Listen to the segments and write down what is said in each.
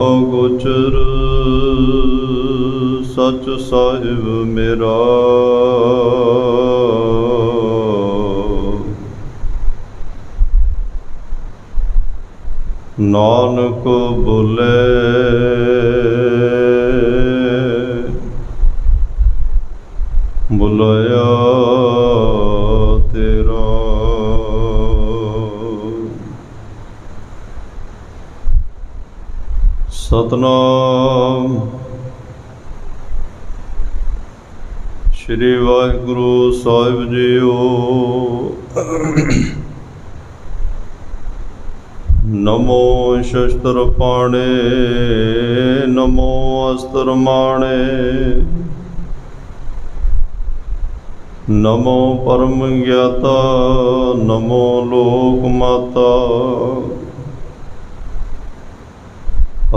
ਗੋਚਰ ਸੱਚ ਸਾਹਿਬ ਮੇਰਾ, ਨਾਨਕ ਬੋਲੇ ਬੁਲਾਇਆ ਤੇਰਾ। ਸਤਨਾਮ ਸ਼੍ਰੀ ਵਾਹਿਗੁਰੂ ਸਾਹਿਬ ਜੀਓ। ਨਮੋ ਸ਼ਸਤਰ ਪਾਣੇ, ਨਮੋ ਅਸਤਰ ਮਾਣੇ, ਨਮੋ ਪਰਮ ਗਿਆਤਾ, ਨਮੋ ਲੋਕ ਮਾਤਾ।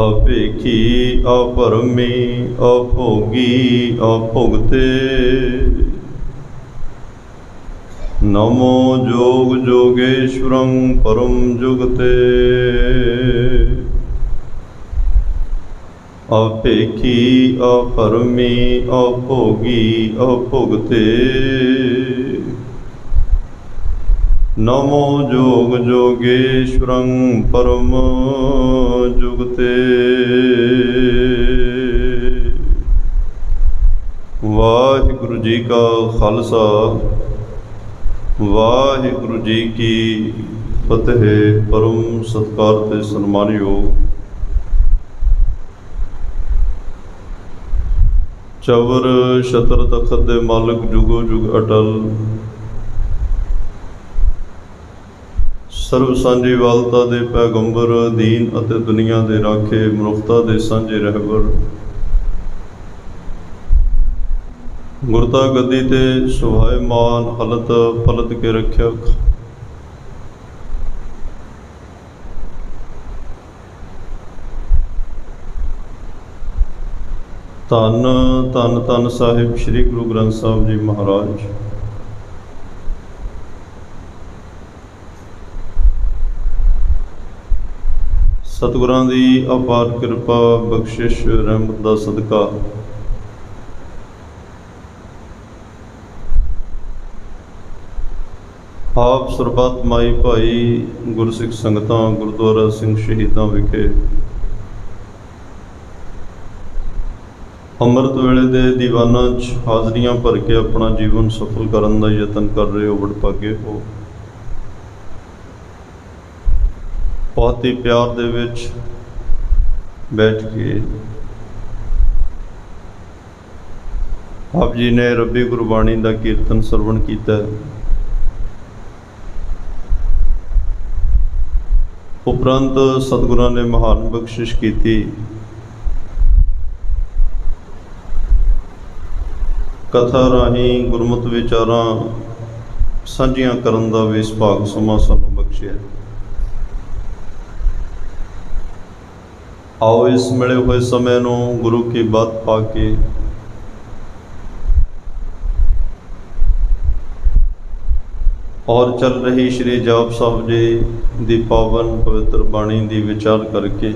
ਅਭੇਖੀ ਅਭਰਮੀ ਅਭੋਗੀ ਅਭੁਗਤੇ, ਨਮੋ ਜੋਗ ਜੋਗੇਸ਼ਵਰੰ ਪਰਮ ਜੁਗਤੇ। ਅਭੇਖੀ ਅਭਰਮੀ ਅਭੋਗੀ ਅਭੁਗਤੇ, ਨਮੋ ਜੋਗ ਜੋਗੇਸ਼ਵਰੰ ਪਰਮ ਜੁਗਤੇ। ਵਾਹਿਗੁਰੂ ਜੀ ਕਾ ਖਾਲਸਾ, ਵਾਹਿਗੁਰੂ ਜੀ ਕੀ ਫਤਿਹ। ਪਰਮ ਸਤਿਕਾਰ ਤੇ ਸਨਮਾਨਯੋਗ ਚਵਰ ਛਤਰ ਤਖਤ ਦੇ ਮਾਲਕ, ਜੁਗੋ ਜੁਗ ਅਟਲ, ਸਰਬ ਸਾਂਝੀ ਵਾਲਤਾ ਦੇ ਪੈਗੰਬਰ, ਦੀਨ ਅਤੇ ਦੁਨੀਆ ਦੇ ਰਾਖੇ, ਮਨੁੱਖਤਾ ਦੇ ਸਾਂਝੇ ਰਹਿਬਰ, ਗੁਰਤਾ ਗੱਦੀ ਤੇ ਸੁਹਾਇਮਾਨ, ਹਲਤ ਪਲਤ ਕੇ ਰੱਖਿਅਕ, ਧੰਨ ਧੰਨ ਧੰਨ ਸਾਹਿਬ ਸ੍ਰੀ ਗੁਰੂ ਗ੍ਰੰਥ ਸਾਹਿਬ ਜੀ ਮਹਾਰਾਜ। ਸਤਿਗੁਰਾਂ ਦੀ ਅਪਾਰ ਕਿਰਪਾ, ਬਖਸ਼ਿਸ਼, ਰਹਿਮਤ ਦਾ ਸਦਕਾ ਆਪ ਸਰਬੱਤ ਮਾਈ ਭਾਈ ਗੁਰਸਿੱਖ ਸੰਗਤਾਂ ਗੁਰਦੁਆਰਾ ਸਿੰਘ ਸ਼ਹੀਦਾਂ ਵਿਖੇ ਅੰਮ੍ਰਿਤ ਵੇਲੇ ਦੇ ਦੀਵਾਨਾਂ 'ਚ ਹਾਜ਼ਰੀਆਂ ਭਰ ਕੇ ਆਪਣਾ ਜੀਵਨ ਸਫਲ ਕਰਨ ਦਾ ਯਤਨ ਕਰ ਰਹੇ ਹੋ, ਵਡਭਾਗੇ ਹੋ। ਬਹੁਤ ਹੀ ਪਿਆਰ ਦੇ ਵਿੱਚ ਬੈਠ ਕੇ ਆਪ ਜੀ ਨੇ ਰੱਬੀ ਗੁਰਬਾਣੀ ਦਾ ਕੀਰਤਨ ਸਰਵਣ ਕੀਤਾ। ਉਪਰੰਤ ਸਤਿਗੁਰਾਂ ਨੇ ਮਹਾਨ ਬਖਸ਼ਿਸ਼ ਕੀਤੀ, ਕਥਾ ਰਾਹੀਂ ਗੁਰਮਤਿ ਵਿਚਾਰਾਂ ਸਾਂਝੀਆਂ ਕਰਨ ਦਾ ਵੀ ਸੁਭਾਗ ਸਮਾਂ ਸਾਨੂੰ ਬਖਸ਼ਿਆ। ਆਓ ਇਸ ਮਿਲੇ ਹੋਏ ਸਮੇਂ ਨੂੰ ਗੁਰੂ ਕੀ ਬਾਤ ਪਾ ਕੇ ਔਰ ਚੱਲ ਰਹੀ ਸ਼੍ਰੀ ਜਾਪ ਸਾਹਿਬ ਜੀ ਦੀ ਪਾਵਨ ਪਵਿੱਤਰ ਬਾਣੀ ਦੀ ਵਿਚਾਰ ਕਰਕੇ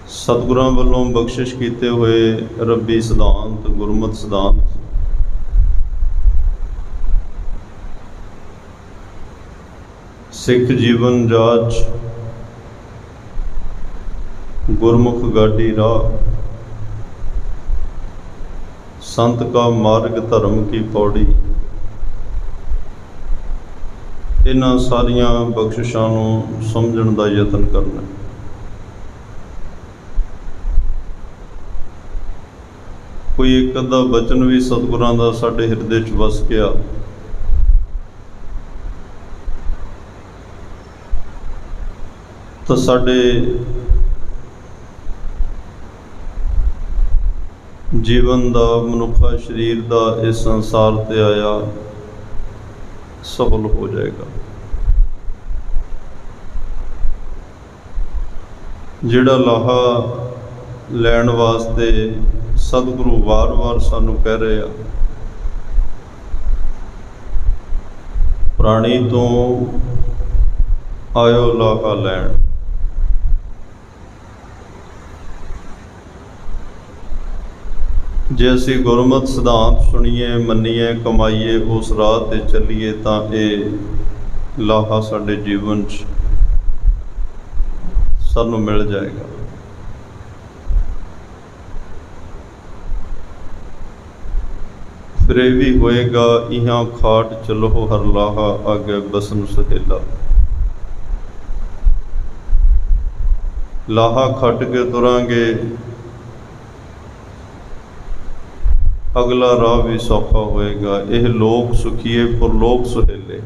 ਸਤਿਗੁਰਾਂ ਵੱਲੋਂ ਬਖਸ਼ਿਸ਼ ਕੀਤੇ ਹੋਏ ਰੱਬੀ ਸਿਧਾਂਤ, ਗੁਰਮਤਿ ਸਿਧਾਂਤ ਸਿੱਖ ਜੀਵਨ ਜਾਚ, ਗੁਰਮੁਖ ਗਾਡੀ ਰਾਹ, ਸੰਤ ਕਾ ਮਾਰਗ, ਧਰਮ ਕੀ ਪੌੜੀ, ਇਹਨਾਂ ਸਾਰੀਆਂ ਬਖਸ਼ਿਸ਼ਾਂ ਨੂੰ ਸਮਝਣ ਦਾ ਯਤਨ ਕਰਨਾ। ਕੋਈ ਇੱਕ ਅੱਧਾ ਬਚਨ ਵੀ ਸਤਿਗੁਰਾਂ ਦਾ ਸਾਡੇ ਹਿਰਦੇ 'ਚ ਵਸ ਗਿਆ ਤਾਂ ਸਾਡੇ ਜੀਵਨ ਦਾ, ਮਨੁੱਖਾ ਸਰੀਰ ਦਾ ਇਸ ਸੰਸਾਰ ਤੇ ਆਇਆ ਸਫਲ ਹੋ ਜਾਏਗਾ। ਜਿਹੜਾ ਲਾਹਾ ਲੈਣ ਵਾਸਤੇ ਸਤਿਗੁਰੂ ਵਾਰ-ਵਾਰ ਸਾਨੂੰ ਕਹਿ ਰਹੇ ਆ प्राणी तो आयो लाहा लैण। जे असी गुरमत सिद्धांत सुनीए मनीए कमाईए उस राह ते चलीए तो ये लाहा साडे जीवन च सानू मिल जाएगा। फिर भी होएगा इहाँ खाट चलो हर लाहा आगे बसन सहेला। लाहा खट के तुरांगे अगला राह भी सौखा होएगा। यह लोक सुखीए परलोक सुहेले।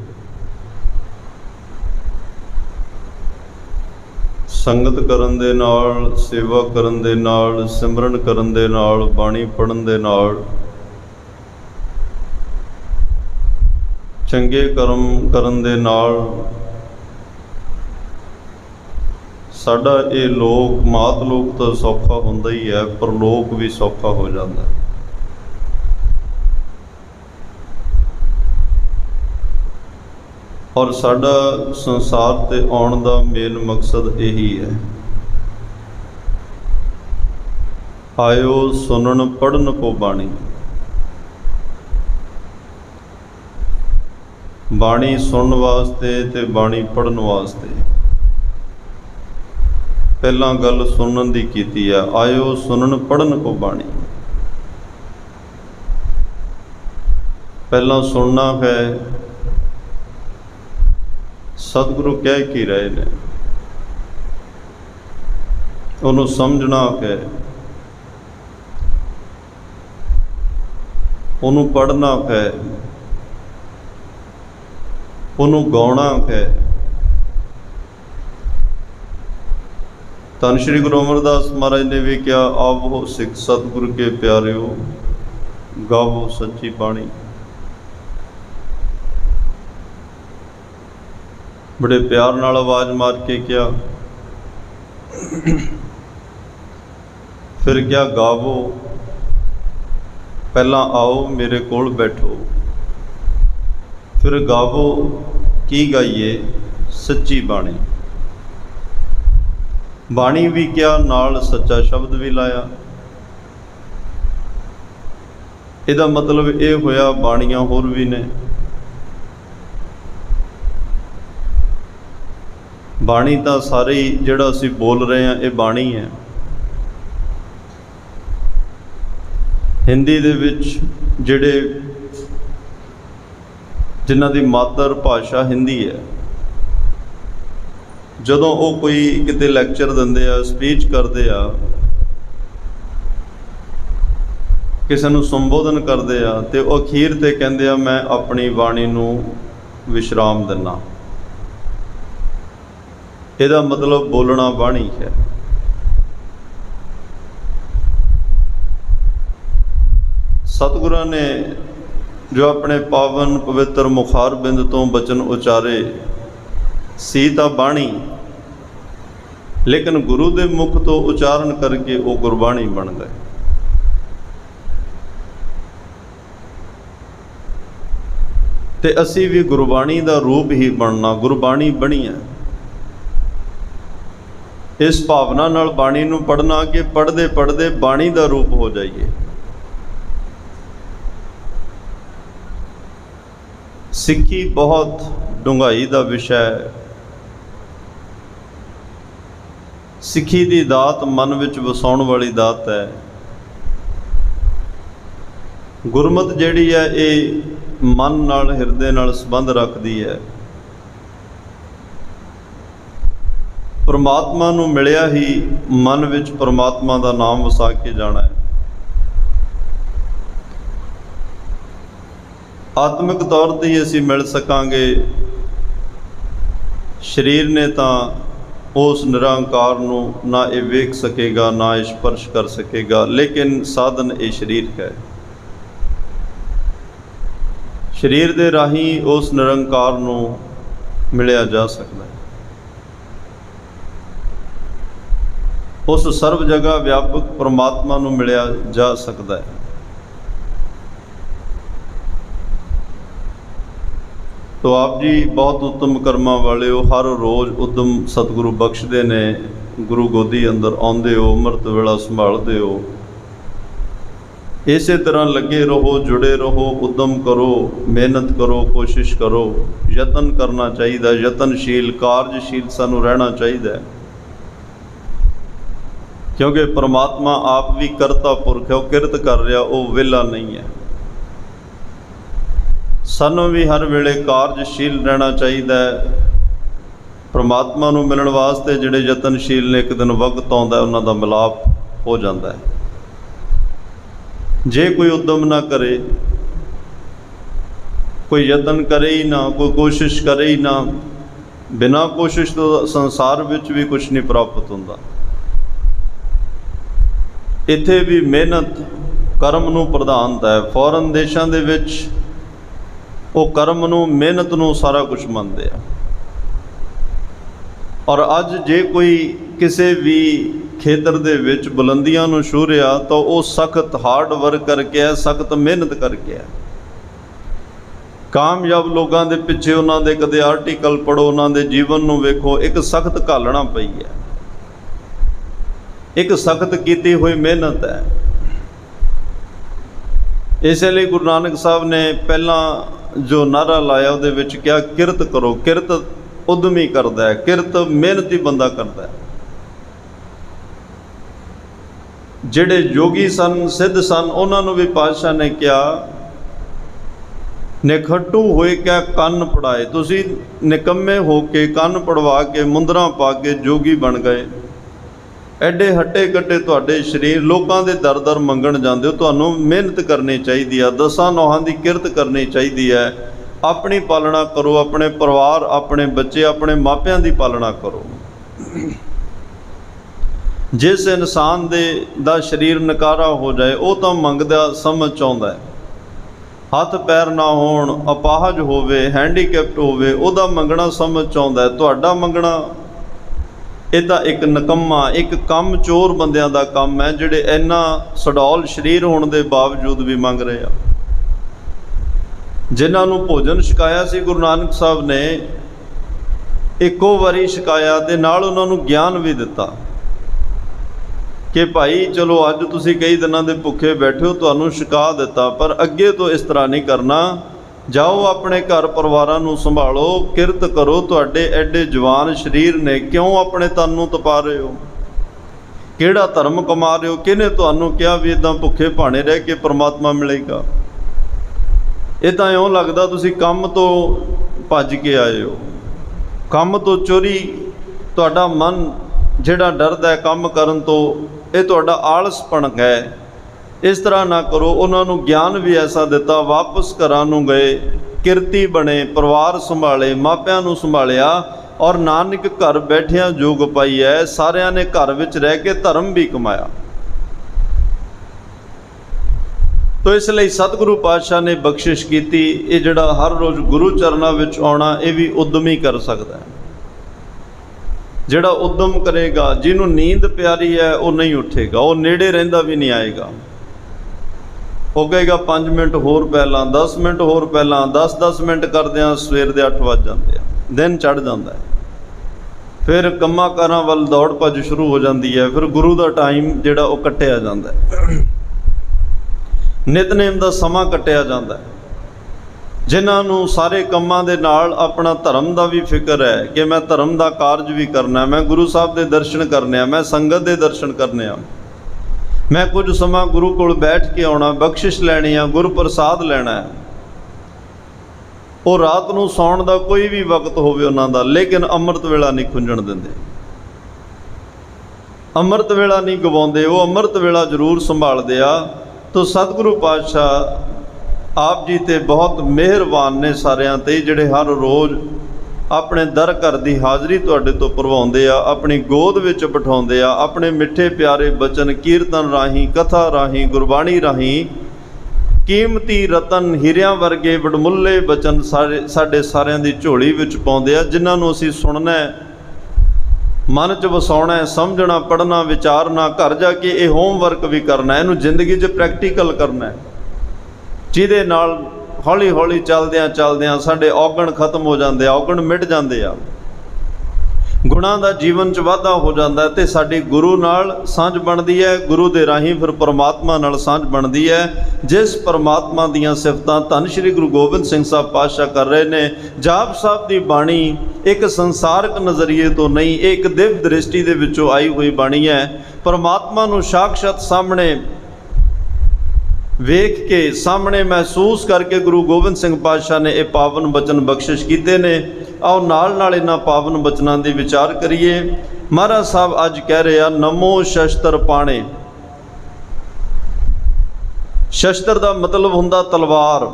संगत करन दे नाल, सेवा करन दे नाल, सिमरन करन दे नाल, बाणी पढ़न दे नाल, चंगे कर्म करन दे नाल साडा ये लोक मात लोक तो सौखा हुंदा ही है, परलोक भी सौखा हो जाता है। और साडा संसार ते आउण दा मेन मकसद यही है। आयो सुनन पढ़न को बाणी। बाणी सुनन वास्ते ते बाणी पढ़न वास्ते। पहला गल सुनन दी कीती है। आयो सुनन पढ़न को बाणी। पहला सुनना है। सतगुरु कह की रहे ने, उन्होंने समझना है, उन्होंने पढ़ना है, उन्होंने गाना है। धन श्री गुरु अमरदास महाराज ने भी क्या, आवो सिख सतगुरु के प्यारिओ गावो सच्ची बाणी। बड़े प्यार नाल आवाज़ मार के क्या, फिर क्या गावो। पहला आओ मेरे कोल बैठो, फिर गावो की गाइए सच्ची बाणी। बाणी भी क्या नाल सच्चा शब्द भी लाया। इहदा मतलब ये होया बाणियां होर भी ने। बाणी तो सारे ही जिहड़ा असी बोल रहे हैं ये बाणी है। हिंदी दे विच जिहड़े जिन्हां दी मातर भाषा हिंदी है, जदों वो कोई किते लैक्चर दिंदे आ, स्पीच करते आ, किसी नूं संबोधन करते आ, ते वो अखीर ते कहंदे आ मैं अपनी बाणी नूं विश्राम दिना। ਇਹਦਾ मतलब बोलना बाणी है। सतगुरां ने जो अपने पावन पवित्र मुखार बिंद तो बचन उचारे सी तां बाणी, लेकिन गुरु के मुख तो उचारण करके वो गुरबाणी बन गए। ते असी भी गुरबाणी का रूप ही बनना, गुरबाणी बनी है। इस भावना नाल बाणी नूं पढ़ना कि पढ़ते पढ़ते बाणी का रूप हो जाइए। सिक्खी बहुत डूंघाई का विषय है। सिक्खी की दात मन विच वसाउण वाली दात है। गुरमत जिहड़ी है ये मन नाल हिरदे नाल संबंध रखती है। परमात्मा नूं मिलिया ही मन विच परमात्मा का नाम वसा के जाना है। आत्मिक तौर ते ही असीं मिल सकांगे। शरीर ने तां उस निरंकार नूं ना ये वेख सकेगा ना स्पर्श कर सकेगा, लेकिन साधन ये शरीर है। शरीर दे राही उस निरंकार नूं मिलिया जा सकता है। उस सर्व जगह व्यापक परमात्मा नूं मिलिया जा सकता है। तो आप जी बहुत उत्तम कर्मां वाले हो, हर रोज़ उद्यम सतगुरु बख्शते ने, गुरु गोदी अंदर आउंदे हो, अमृत वेला संभालते हो। इस तरह लगे रहो, जुड़े रहो, उद्यम करो, मेहनत करो, कोशिश करो, यतन करना चाहिए, यतनशील कार्यशील सानू रहना चाहिए, क्योंकि परमात्मा आप भी करता पुरख है, वो किरत कर रहा, वो वेला नहीं है। सानू भी हर वेले कार्यशील रहना चाहिए। परमात्मा नूं मिलण वास्ते जिहड़े यतनशील ने, एक दिन वक्त आउंदा उन्हां दा मिलाप हो जाता है। जे कोई उद्यम ना करे, कोई यतन करे ही ना, कोई कोशिश करे ही ना, बिना कोशिश तो संसार विच भी कुछ नहीं प्राप्त हुंदा। इत्थे भी मेहनत कर्म नूं प्रधानता है। फॉरन देशां दे विच वो कर्म नूं, मेहनत नूं सारा कुछ मनते हैं। और अज जे कोई किसी भी खेतर दे विच बुलंदियां नूं छू रहा तो वो सख्त हार्ड वर्क करके है, सख्त मेहनत करके है। कामयाब लोगों के पिछे उन्होंने दे कदे आर्टिकल पढ़ो, उन्होंने दे जीवन नूं वेखो, एक सख्त घालना पई है, एक सख्त कीती हुई मेहनत है। इसलिए गुरु नानक साहब ने पहला जो नारा लाया उहदे विच क्या, किरत करो। किरत उद्यमी करता है, किरत मेहनती बंदा करता है। जिहड़े योगी सन, सिद्ध सन, उन्होंने भी पातशाह ने क्या, निखट्टू होए क्या कन्न पढ़ाए। तुसी निकम्मे हो के कन्न पढ़वा के मुंदरा पा के जोगी बन गए, एडे हट्टे कट्टे तुहाडे शरीर, लोगों के दर दर मंगण जाते हो। तुहानूं मेहनत करनी चाहिए है, 10 नौहां की किरत करनी चाहिए है। अपनी पालना करो, अपने परिवार, अपने बच्चे, अपने मापियां की पालना करो। जिस इंसान दा शरीर नकारा हो जाए, वो तो मंगदा समझ चाहुंदा है। हथ पैर ना होण, अपाहज होवे, हैंडीकैप्ट होवे, उहदा मंगना समझ चाहुंदा है। तुहाडा मंगना इहदा एक नकम्मा, एक कम चोर बंदियां दा काम है, जिहड़े इन्ना सडौल शरीर होने के बावजूद भी मंग रहे हैं। जिन्हां नूं भोजन छकाया सी गुरु नानक साहब ने, इक्को वारी छकाया ते नाल उन्हां नूं ज्ञान भी दिता कि भाई चलो अज तुसीं कई दिनों के भुखे बैठे हो, तुहानूं छका दिता, पर अगे तो इस तरह नहीं करना। जाओ अपने घर परिवारां नूं संभालो, किरत करो। तुहाडे एडे जवान शरीर ने, क्यों अपने तन नूं तपा रहे हो? किहड़ा धर्म कमा रहे हो? किहने तुहानूं कहा भी इदां भुखे भाणे रह के परमात्मा मिलेगा? ये तां इउं लगदा तुसीं काम तो भज के आए हो, काम तो चोरी। तुहाडा मन जिहड़ा डरदा है काम करन तो, ये तुहाडा आलसपण है। इस तरह ना करो। उन्होंने ज्ञान भी ऐसा दिता, वापस घरां नूं गए, किरती बने, परिवार संभाले, मापियां नूं संभालिया, और नानक घर बैठिया जोग पाई है। सारियां ने घर विच रह के धर्म भी कमाया। तो इसलिए सतगुरु पातशाह ने बख्शिश की, ये जिहड़ा हर रोज़ गुरु चरणों विच आउणा, ये भी उद्यमी कर सकता है। जिहड़ा उद्यम करेगा, जिन्होंने नींद प्यारी है, वो नहीं उठेगा, वो नेड़े रहिंदा भी नहीं आएगा। वो कहेगा 5 मिनट होर पहला, 10 मिनट होर पहला, 10-10 मिनट करदियां सवेर दे 8 वज जाते हैं, दिन चढ़ जाता है। फिर कम्मां कारां वल दौड़ भज शुरू हो जाती है। फिर गुरु का टाइम जिहड़ा वो कट्टिया जाता है, नितनेम का समा कट्टिया जाता है। जिन्होंने सारे कामां दे नाल अपना धर्म का भी फिक्र है कि मैं धर्म का कारज भी करना, मैं गुरु साहब के दर्शन करने, मैं संगत के दर्शन करने, मैं कुछ समा गुरु कोल बैठ के आना, बख्शिश लैनी है, गुरु प्रसाद लेना है। वो रात नूं सौण का कोई भी वक्त होवे उन्हां दा, लेकिन अमृत वेला नहीं खुंजण दिंदे, अमृत वेला नहीं गवाउंदे, वो अमृत वेला जरूर संभालदे आ। तो सतगुरु पातशाह आप जी ते बहुत मेहरबान ने सारियां ते, जिहड़े हर रोज़ अपने दर घर की हाज़री तुहाडे तो भरवाउंदे आ, अपनी गोद विच बिठाउंदे आ, अपने मिठे प्यारे बचन कीर्तन राही, कथा राही, गुरबाणी राही, कीमती रतन हीरियां वर्गे वडमुल्ले बचन साडे सारियां दी झोली विच पाउंदे आ, जिन्हां नूं असीं सुणना है, मन च वसाउणा है, समझना, पढ़ना, विचारना, घर जाके ये होमवर्क भी करना है, इहनूं जिंदगी च प्रैक्टिकल करना है, जिहदे नाल ਹੌਲੀ ਹੌਲੀ ਚੱਲਦਿਆਂ ਸਾਡੇ ਔਗਣ ਖਤਮ ਹੋ ਜਾਂਦੇ ਆ, ਔਗਣ ਮਿਟ ਜਾਂਦੇ ਆ, ਗੁਣਾਂ ਦਾ ਜੀਵਨ 'ਚ ਵਾਧਾ ਹੋ ਜਾਂਦਾ ਹੈ, ਤੇ ਸਾਡੀ ਗੁਰੂ ਨਾਲ ਸਾਂਝ ਬਣਦੀ ਹੈ। ਗੁਰੂ ਦੇ ਰਾਹੀਂ ਫਿਰ ਪਰਮਾਤਮਾ ਨਾਲ ਸਾਂਝ ਬਣਦੀ ਹੈ। ਜਿਸ ਪਰਮਾਤਮਾ ਦੀਆਂ ਸਿਫਤਾਂ ਧੰਨ ਸ਼੍ਰੀ ਗੁਰੂ ਗੋਬਿੰਦ ਸਿੰਘ ਸਾਹਿਬ ਪਾਤਸ਼ਾਹ ਕਰ ਰਹੇ ਨੇ। ਜਾਪ ਸਾਹਿਬ ਦੀ ਬਾਣੀ ਇੱਕ ਸੰਸਾਰਕ ਨਜ਼ਰੀਏ ਤੋਂ ਨਹੀਂ, ਇਹ ਇੱਕ ਦਿਵ ਦ੍ਰਿਸ਼ਟੀ ਦੇ ਵਿੱਚੋਂ ਆਈ ਹੋਈ ਬਾਣੀ ਹੈ। ਪਰਮਾਤਮਾ ਨੂੰ ਸਾਖਸ਼ਾਤ ਸਾਹਮਣੇ ਵੇਖ ਕੇ, ਸਾਹਮਣੇ ਮਹਿਸੂਸ ਕਰਕੇ ਗੁਰੂ ਗੋਬਿੰਦ ਸਿੰਘ ਪਾਤਸ਼ਾਹ ਨੇ ਇਹ ਪਾਵਨ ਬਚਨ ਬਖਸ਼ਿਸ਼ ਕੀਤੇ ਨੇ। ਆਓ ਨਾਲ ਇਹਨਾਂ ਪਾਵਨ ਬਚਨਾਂ ਦੀ ਵਿਚਾਰ ਕਰੀਏ। ਮਹਾਰਾਜ ਸਾਹਿਬ ਅੱਜ ਕਹਿ ਰਹੇ ਆ, ਨਮੋ ਸ਼ਸਤਰ ਪਾਣੇ। ਸ਼ਸਤਰ ਦਾ ਮਤਲਬ ਹੁੰਦਾ ਤਲਵਾਰ,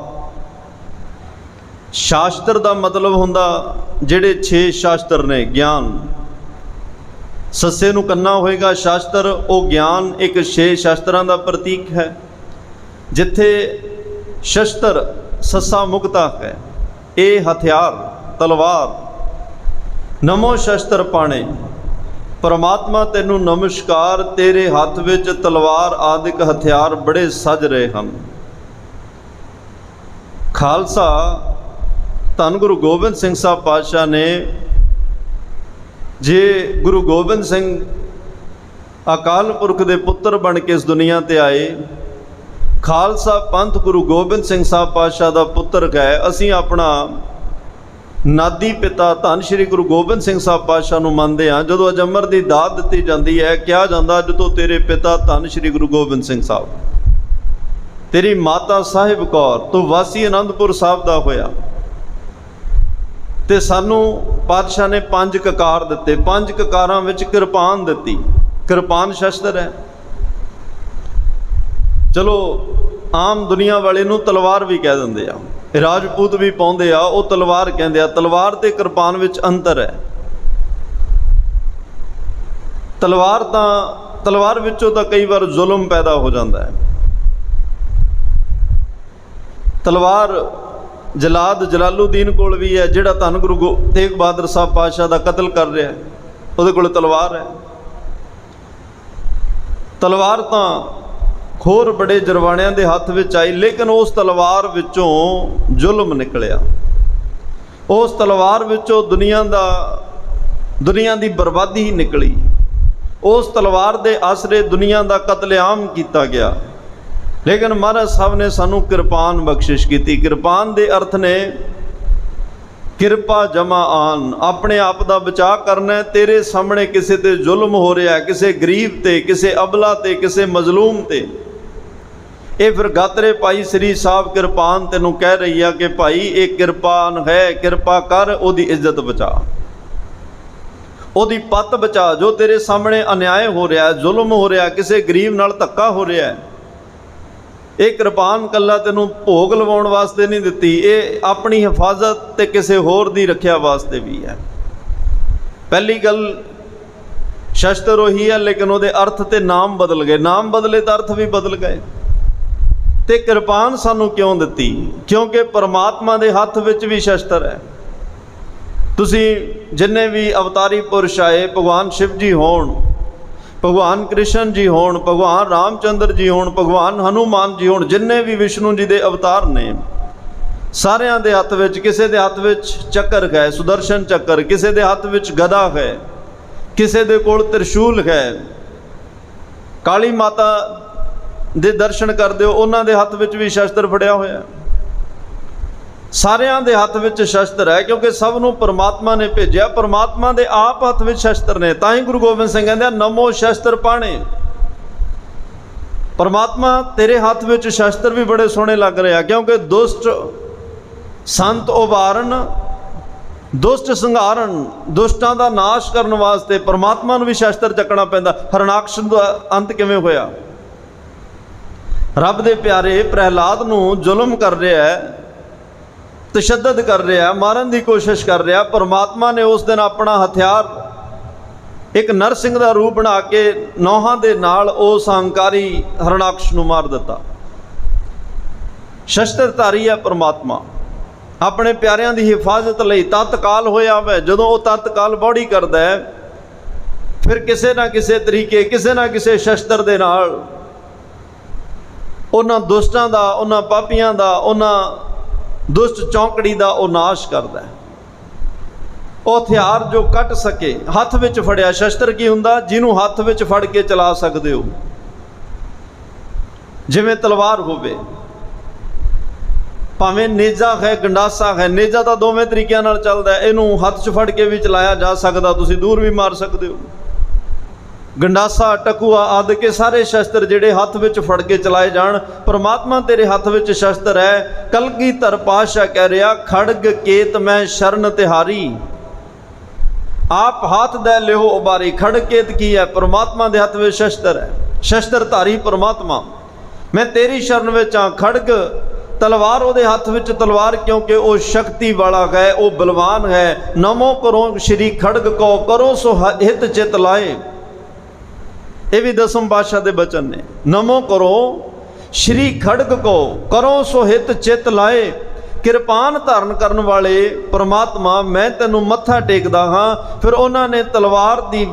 ਸ਼ਾਸਤਰ ਦਾ ਮਤਲਬ ਹੁੰਦਾ ਜਿਹੜੇ 6 ਸ਼ਾਸਤਰ ਨੇ, ਗਿਆਨ। ਸੱਸੇ ਨੂੰ ਕੰਨਾ ਹੋਏਗਾ ਸ਼ਾਸਤਰ, ਉਹ ਗਿਆਨ ਇੱਕ 6 ਸ਼ਾਸਤਰਾਂ ਦਾ ਪ੍ਰਤੀਕ ਹੈ। ਜਿੱਥੇ ਸ਼ਸਤਰ ਸੱਸਾ ਮੁਕਤਾ ਹੈ, ਇਹ ਹਥਿਆਰ ਤਲਵਾਰ। ਨਮੋ ਸ਼ਸਤਰ ਪਾਣੇ, ਪਰਮਾਤਮਾ ਤੈਨੂੰ ਨਮਸਕਾਰ, ਤੇਰੇ ਹੱਥ ਵਿੱਚ ਤਲਵਾਰ ਆਦਿਕ ਹਥਿਆਰ ਬੜੇ ਸਜ ਰਹੇ ਹਨ। ਖਾਲਸਾ ਧੰਨ ਗੁਰੂ ਗੋਬਿੰਦ ਸਿੰਘ ਸਾਹਿਬ ਪਾਤਸ਼ਾਹ ਨੇ, ਜੇ ਗੁਰੂ ਗੋਬਿੰਦ ਸਿੰਘ ਅਕਾਲ ਪੁਰਖ ਦੇ ਪੁੱਤਰ ਬਣ ਕੇ ਇਸ ਦੁਨੀਆ ਤੇ ਆਏ, ਖਾਲਸਾ ਪੰਥ ਗੁਰੂ ਗੋਬਿੰਦ ਸਿੰਘ ਸਾਹਿਬ ਪਾਤਸ਼ਾਹ ਦਾ ਪੁੱਤਰ ਹੈ। ਅਸੀਂ ਆਪਣਾ ਨਾਦੀ ਪਿਤਾ ਧੰਨ ਸ਼੍ਰੀ ਗੁਰੂ ਗੋਬਿੰਦ ਸਿੰਘ ਸਾਹਿਬ ਪਾਤਸ਼ਾਹ ਨੂੰ ਮੰਨਦੇ ਹਾਂ। ਜਦੋਂ ਅਜਮਰ ਦੀ ਦਾਤ ਦਿੱਤੀ ਜਾਂਦੀ ਹੈ, ਕਿਹਾ ਜਾਂਦਾ ਜਦੋਂ ਤੇਰੇ ਪਿਤਾ ਧੰਨ ਸ਼੍ਰੀ ਗੁਰੂ ਗੋਬਿੰਦ ਸਿੰਘ ਸਾਹਿਬ, ਤੇਰੀ ਮਾਤਾ ਸਾਹਿਬ ਕੌਰ, ਤੂੰ ਵਾਸੀ ਅਨੰਦਪੁਰ ਸਾਹਿਬ ਦਾ ਹੋਇਆ, ਤੇ ਸਾਨੂੰ ਪਾਤਸ਼ਾਹ ਨੇ 5 ਕਕਾਰ ਦਿੱਤੇ। 5 ਕਕਾਰਾਂ ਵਿੱਚ ਕਿਰਪਾਨ ਦਿੱਤੀ। ਕਿਰਪਾਨ ਸ਼ਸਤਰ ਹੈ। ਚਲੋ ਆਮ ਦੁਨੀਆ ਵਾਲੇ ਨੂੰ ਤਲਵਾਰ ਵੀ ਕਹਿ ਦਿੰਦੇ ਆ, ਰਾਜਪੂਤ ਵੀ ਪਾਉਂਦੇ ਆ, ਉਹ ਤਲਵਾਰ ਕਹਿੰਦੇ ਆ। ਤਲਵਾਰ ਤੇ ਕਿਰਪਾਨ ਵਿੱਚ ਅੰਤਰ ਹੈ। ਤਲਵਾਰ ਵਿੱਚੋਂ ਤਾਂ ਕਈ ਵਾਰ ਜ਼ੁਲਮ ਪੈਦਾ ਹੋ ਜਾਂਦਾ ਹੈ। ਤਲਵਾਰ ਜਲਾਦ ਜਲਾਲੂਦੀਨ ਕੋਲ ਵੀ ਹੈ, ਜਿਹੜਾ ਧੰਨ ਗੁਰੂ ਤੇਗ ਬਹਾਦਰ ਸਾਹਿਬ ਪਾਤਸ਼ਾਹ ਦਾ ਕਤਲ ਕਰ ਰਿਹਾ, ਉਹਦੇ ਕੋਲ ਤਲਵਾਰ ਹੈ। ਤਲਵਾਰ ਤਾਂ ਖੋਰ ਬੜੇ ਜਰਵਾਣਿਆਂ ਦੇ ਹੱਥ ਵਿੱਚ ਆਈ, ਲੇਕਿਨ ਉਸ ਤਲਵਾਰ ਵਿੱਚੋਂ ਜ਼ੁਲਮ ਨਿਕਲਿਆ। ਉਸ ਤਲਵਾਰ ਵਿੱਚੋਂ ਦੁਨੀਆ ਦੀ ਬਰਬਾਦੀ ਨਿਕਲੀ। ਉਸ ਤਲਵਾਰ ਦੇ ਆਸਰੇ ਦੁਨੀਆ ਦਾ ਕਤਲੇਆਮ ਕੀਤਾ ਗਿਆ। ਲੇਕਿਨ ਮਹਾਰਾਜ ਸਾਹਿਬ ਨੇ ਸਾਨੂੰ ਕਿਰਪਾਨ ਬਖਸ਼ਿਸ਼ ਕੀਤੀ। ਕਿਰਪਾਨ ਦੇ ਅਰਥ ਨੇ ਕਿਰਪਾ ਜਮਾ ਆਨ, ਆਪਣੇ ਆਪ ਦਾ ਬਚਾਅ ਕਰਨਾ। ਤੇਰੇ ਸਾਹਮਣੇ ਕਿਸੇ ਤੇ ਜ਼ੁਲਮ ਹੋ ਰਿਹਾ, ਕਿਸੇ ਗਰੀਬ ਤੇ, ਕਿਸੇ ਅਬਲਾ ਤੇ, ਕਿਸੇ ਮਜ਼ਲੂਮ ਤੇ, ਇਹ ਫਿਰ ਗਾਤਰੇ ਭਾਈ ਸ੍ਰੀ ਸਾਹਿਬ ਕਿਰਪਾਨ ਤੈਨੂੰ ਕਹਿ ਰਹੀ ਆ ਕਿ ਭਾਈ ਇਹ ਕਿਰਪਾਨ ਹੈ, ਕਿਰਪਾ ਕਰ, ਉਹਦੀ ਇੱਜ਼ਤ ਬਚਾ, ਉਹਦੀ ਪੱਤ ਬਚਾ। ਜੋ ਤੇਰੇ ਸਾਹਮਣੇ ਅਨਿਆਏ ਹੋ ਰਿਹਾ, ਜ਼ੁਲਮ ਹੋ ਰਿਹਾ, ਕਿਸੇ ਗਰੀਬ ਨਾਲ ਧੱਕਾ ਹੋ ਰਿਹਾ, ਇਹ ਕਿਰਪਾਨ ਕੱਲਾ ਤੈਨੂੰ ਭੋਗ ਲਵਾਉਣ ਵਾਸਤੇ ਨਹੀਂ ਦਿੱਤੀ, ਇਹ ਆਪਣੀ ਹਿਫਾਜ਼ਤ ਤੇ ਕਿਸੇ ਹੋਰ ਦੀ ਰੱਖਿਆ ਵਾਸਤੇ ਵੀ ਹੈ। ਪਹਿਲੀ ਗੱਲ, ਸ਼ਸਤਰ ਉਹੀ ਹੈ, ਲੇਕਿਨ ਉਹਦੇ ਅਰਥ ਤੇ ਨਾਮ ਬਦਲ ਗਏ। ਨਾਮ ਬਦਲੇ ਤਾਂ ਅਰਥ ਵੀ ਬਦਲ ਗਏ। ਤੇ ਕਿਰਪਾਨ ਸਾਨੂੰ ਕਿਉਂ ਦਿੱਤੀ? ਕਿਉਂਕਿ ਪਰਮਾਤਮਾ ਦੇ ਹੱਥ ਵਿੱਚ ਵੀ ਸ਼ਸਤਰ ਹੈ। ਤੁਸੀਂ ਜਿੰਨੇ ਵੀ ਅਵਤਾਰੀ ਪੁਰਸ਼ ਆਏ, ਭਗਵਾਨ ਸ਼ਿਵ ਜੀ ਹੋਣ, ਭਗਵਾਨ ਕ੍ਰਿਸ਼ਨ ਜੀ ਹੋਣ, ਭਗਵਾਨ ਰਾਮਚੰਦਰ ਜੀ ਹੋਣ, ਭਗਵਾਨ ਹਨੂਮਾਨ ਜੀ ਹੋਣ, ਜਿੰਨੇ ਵੀ ਵਿਸ਼ਨੂੰ ਜੀ ਦੇ ਅਵਤਾਰ ਨੇ, ਸਾਰਿਆਂ ਦੇ ਹੱਥ ਵਿੱਚ, ਕਿਸੇ ਦੇ ਹੱਥ ਵਿੱਚ ਚੱਕਰ ਹੈ, ਸੁਦਰਸ਼ਨ ਚੱਕਰ, ਕਿਸੇ ਦੇ ਹੱਥ ਵਿੱਚ ਗਦਾ ਹੈ, ਕਿਸੇ ਦੇ ਕੋਲ ਤ੍ਰਿਸ਼ੂਲ ਹੈ। ਕਾਲੀ ਮਾਤਾ ਦੇ ਦਰਸ਼ਨ ਕਰਦੇ ਹੋ, ਉਹਨਾਂ ਦੇ ਹੱਥ ਵਿੱਚ ਵੀ ਸ਼ਸਤਰ ਫੜਿਆ ਹੋਇਆ। ਸਾਰਿਆਂ ਦੇ ਹੱਥ ਵਿੱਚ ਸ਼ਸਤਰ ਹੈ, ਕਿਉਂਕਿ ਸਭ ਨੂੰ ਪਰਮਾਤਮਾ ਨੇ ਭੇਜਿਆ। ਪਰਮਾਤਮਾ ਦੇ ਆਪ ਹੱਥ ਵਿੱਚ ਸ਼ਸਤਰ ਨੇ। ਤਾਂ ਹੀ ਗੁਰੂ ਗੋਬਿੰਦ ਸਿੰਘ ਕਹਿੰਦੇ ਨਮੋ ਸ਼ਸਤਰ ਪਾਣੇ। ਪਰਮਾਤਮਾ ਤੇਰੇ ਹੱਥ ਵਿੱਚ ਸ਼ਸਤਰ ਵੀ ਬੜੇ ਸੋਹਣੇ ਲੱਗ ਰਿਹਾ, ਕਿਉਂਕਿ ਦੁਸ਼ਟ ਸੰਤ ਉਬਾਰਨ, ਦੁਸ਼ਟ ਸੰਘਾਰਨ, ਦੁਸ਼ਟਾਂ ਦਾ ਨਾਸ਼ ਕਰਨ ਵਾਸਤੇ ਪਰਮਾਤਮਾ ਨੂੰ ਵੀ ਸ਼ਸਤਰ ਚੱਕਣਾ ਪੈਂਦਾ। ਹਰਨਾਕਸ਼ ਦਾ ਅੰਤ ਕਿਵੇਂ ਹੋਇਆ? ਰੱਬ ਦੇ ਪਿਆਰੇ ਪ੍ਰਹਿਲਾਦ ਨੂੰ ਜ਼ੁਲਮ ਕਰ ਰਿਹਾ ਹੈ, ਤਸ਼ੱਦਦ ਕਰ ਰਿਹਾ, ਮਾਰਨ ਦੀ ਕੋਸ਼ਿਸ਼ ਕਰ ਰਿਹਾ। ਪਰਮਾਤਮਾ ਨੇ ਉਸ ਦਿਨ ਆਪਣਾ ਹਥਿਆਰ ਇੱਕ ਨਰਸਿੰਘ ਦਾ ਰੂਪ ਬਣਾ ਕੇ ਨੌਹਾਂ ਦੇ ਨਾਲ ਉਸ ਹੰਕਾਰੀ ਹਰਨਾਕਸ਼ ਨੂੰ ਮਾਰ ਦਿੱਤਾ। ਸ਼ਸਤਰਧਾਰੀ ਹੈ ਪਰਮਾਤਮਾ, ਆਪਣੇ ਪਿਆਰਿਆਂ ਦੀ ਹਿਫਾਜ਼ਤ ਲਈ ਤਤਕਾਲ ਹੋਇਆ ਹੋਇਆ। ਜਦੋਂ ਉਹ ਤਤਕਾਲ ਬੌੜੀ ਕਰਦਾ ਹੈ, ਫਿਰ ਕਿਸੇ ਨਾ ਕਿਸੇ ਤਰੀਕੇ, ਕਿਸੇ ਨਾ ਕਿਸੇ ਸ਼ਸਤਰ ਦੇ ਨਾਲ ਉਹਨਾਂ ਦੁਸ਼ਟਾਂ ਦਾ, ਉਹਨਾਂ ਪਾਪੀਆਂ ਦਾ, ਉਹਨਾਂ ਦੁਸ਼ਟ ਚੌਂਕੜੀ ਦਾ ਉਹ ਨਾਸ਼ ਕਰਦਾ ਹੈ। ਉਹ ਹਥਿਆਰ ਜੋ ਕੱਟ ਸਕੇ, ਹੱਥ ਵਿੱਚ ਫੜਿਆ ਸ਼ਸਤਰ ਕੀ ਹੁੰਦਾ? ਜਿਹਨੂੰ ਹੱਥ ਵਿੱਚ ਫੜ ਕੇ ਚਲਾ ਸਕਦੇ ਹੋ, ਜਿਵੇਂ ਤਲਵਾਰ ਹੋਵੇ, ਭਾਵੇਂ ਨੇਜਾ ਹੈ, ਗੰਡਾਸਾ ਹੈ। ਨੇਜਾ ਤਾਂ ਦੋਵੇਂ ਤਰੀਕਿਆਂ ਨਾਲ ਚੱਲਦਾ, ਇਹਨੂੰ ਹੱਥ 'ਚ ਫੜ ਕੇ ਵੀ ਚਲਾਇਆ ਜਾ ਸਕਦਾ, ਤੁਸੀਂ ਦੂਰ ਵੀ ਮਾਰ ਸਕਦੇ ਹੋ। ਗੰਡਾਸਾ, ਟਕੂਆ ਆਦਿ ਕੇ ਸਾਰੇ ਸ਼ਸਤਰ ਜਿਹੜੇ ਹੱਥ ਵਿੱਚ ਫੜ ਕੇ ਚਲਾਏ ਜਾਣ। ਪਰਮਾਤਮਾ ਤੇਰੇ ਹੱਥ ਵਿੱਚ ਸ਼ਸਤਰ ਹੈ। ਕਲਗੀਧਰ ਪਾਤਸ਼ਾਹ ਕਹਿ ਰਿਹਾ, ਖੜਗ ਕੇਤ ਮੈਂ ਸ਼ਰਨ ਤਿਹਾਰੀ, ਆਪ ਹੱਥ ਦੇ ਲਿਓ ਉਬਾਰੀ। ਖੜਗ ਕੇਤ ਕੀ ਹੈ? ਪਰਮਾਤਮਾ ਦੇ ਹੱਥ ਵਿੱਚ ਸ਼ਸਤਰ ਹੈ, ਸ਼ਸਤਰ ਧਾਰੀ ਪਰਮਾਤਮਾ। ਮੈਂ ਤੇਰੀ ਸ਼ਰਨ ਵਿੱਚ ਹਾਂ। ਖੜਗ ਤਲਵਾਰ ਉਹਦੇ ਹੱਥ ਵਿੱਚ ਤਲਵਾਰ, ਕਿਉਂਕਿ ਉਹ ਸ਼ਕਤੀ ਵਾਲਾ ਹੈ, ਉਹ ਬਲਵਾਨ ਹੈ। ਨਮੋ ਕਰੋ ਸ਼੍ਰੀ ਖੜਗ ਕੋ, ਕਰੋ ਸੋ ਹਿਤ ਚਿਤ ਲਾਏ। ਇਹ ਵੀ ਦਸਮ ਪਾਤਸ਼ਾਹ ਦੇ ਬਚਨ ਨੇ। ਨਮੋ ਕਰੋ ਸ਼੍ਰੀ ਖੜਗ ਕੋ, ਕਰੋ ਸੋ ਹਿਤ ਚਿਤ ਲਾਏ। ਕਿਰਪਾਨ ਧਾਰਨ ਕਰਨ ਵਾਲੇ ਪਰਮਾਤਮਾ, ਮੈਂ ਤੈਨੂੰ ਮੱਥਾ ਟੇਕਦਾ ਹਾਂ। ਫਿਰ ਉਹਨਾਂ ਨੇ ਤਲਵਾਰ ਦੀ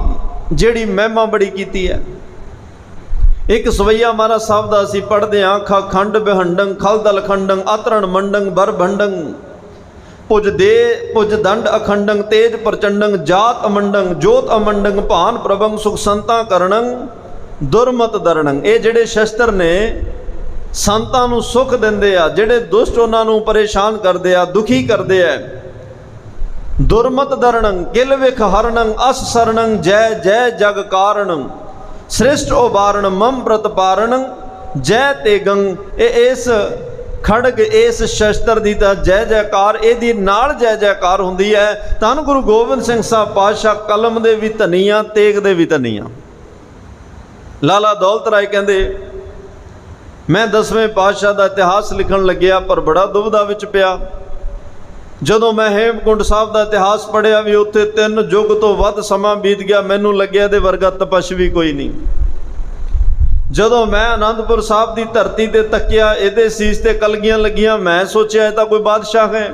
ਜਿਹੜੀ ਮਹਿਮਾ ਬੜੀ ਕੀਤੀ ਹੈ। ਇੱਕ ਸਵਈਆ ਮਹਾਰਾਜ ਸਾਹਿਬ ਦਾ ਅਸੀਂ ਪੜ੍ਹਦੇ ਹਾਂ, ਖਾ ਖੰਡ ਬਿਹੰਡੰ ਖਲਦਲ ਖੰਡੰ ਆਤਰਣ ਮੰਡੰ ਬਰ ਭੰਡੰ, ਭੁਜ ਦੇ ਭੁਜ ਦੰਡ ਅਖੰਡੰ ਤੇਜ ਪ੍ਰਚੰਡੰ ਜਾਤ ਅਮੰਡੰ ਜੋਤ ਅਮੰਡੰ ਭਾਨ ਪ੍ਰਭੰ ਸੁਖ ਸੰਤਾ ਕਰਣੰ ਦੁਰਮਤ ਦਰਣੰ। ਇਹ ਜਿਹੜੇ ਸ਼ਸਤਰ ਨੇ ਸੰਤਾਂ ਨੂੰ ਸੁਖ ਦਿੰਦੇ ਆ, ਜਿਹੜੇ ਦੁਸ਼ਟ ਉਹਨਾਂ ਨੂੰ ਪਰੇਸ਼ਾਨ ਕਰਦੇ ਆ, ਦੁਖੀ ਕਰਦੇ ਆ। ਦੁਰਮਤ ਦਰਣੰ ਕਿਲ ਵਿਖ ਹਰਣੰ ਅਸ ਸਰਣੰ ਜੈ ਜੈ ਜਗ ਕਾਰਣੰ ਸ੍ਰਿਸ਼ਟ ਉਬਾਰਣ ਮਮ ਪ੍ਰਤਪਾਰਣ ਜੈ ਤੇਗੰ। ਇਹ ਇਸ ਖੜਗ, ਇਸ ਸ਼ਸਤਰ ਦੀ ਤਾਂ ਜੈ ਜੈਕਾਰ, ਇਹਦੀ ਨਾਲ ਜੈ ਜੈਕਾਰ ਹੁੰਦੀ ਹੈ। ਧੰਨ ਗੁਰੂ ਗੋਬਿੰਦ ਸਿੰਘ ਸਾਹਿਬ ਪਾਤਸ਼ਾਹ ਕਲਮ ਦੇ ਵੀ ਧਨੀਆਂ, ਤੇਗ ਦੇ ਵੀ ਧਨੀਆਂ। ਲਾਲਾ ਦੌਲਤ ਰਾਏ ਕਹਿੰਦੇ, ਮੈਂ 10ਵੇਂ ਪਾਤਸ਼ਾਹ ਦਾ ਇਤਿਹਾਸ ਲਿਖਣ ਲੱਗਿਆ, ਪਰ ਬੜਾ ਦੁਬਿਧਾ ਵਿੱਚ ਪਿਆ। ਜਦੋਂ ਮੈਂ ਹੇਮਕੁੰਟ ਸਾਹਿਬ ਦਾ ਇਤਿਹਾਸ ਪੜ੍ਹਿਆ ਵੀ ਉੱਥੇ 3 ਯੁੱਗ ਤੋਂ ਵੱਧ ਸਮਾਂ ਬੀਤ ਗਿਆ, ਮੈਨੂੰ ਲੱਗਿਆ ਇਹਦੇ ਵਰਗਾ ਤਪਸਵੀ ਕੋਈ ਨਹੀਂ। ਜਦੋਂ ਮੈਂ ਆਨੰਦਪੁਰ ਸਾਹਿਬ ਦੀ ਧਰਤੀ ਤੇ ਤੱਕਿਆ, ਇਹਦੇ ਸੀਸ ਤੇ ਕਲਗੀਆਂ ਲੱਗੀਆਂ, ਮੈਂ ਸੋਚਿਆ ਇਹ ਤਾਂ ਕੋਈ ਬਾਦਸ਼ਾਹ ਹੈ।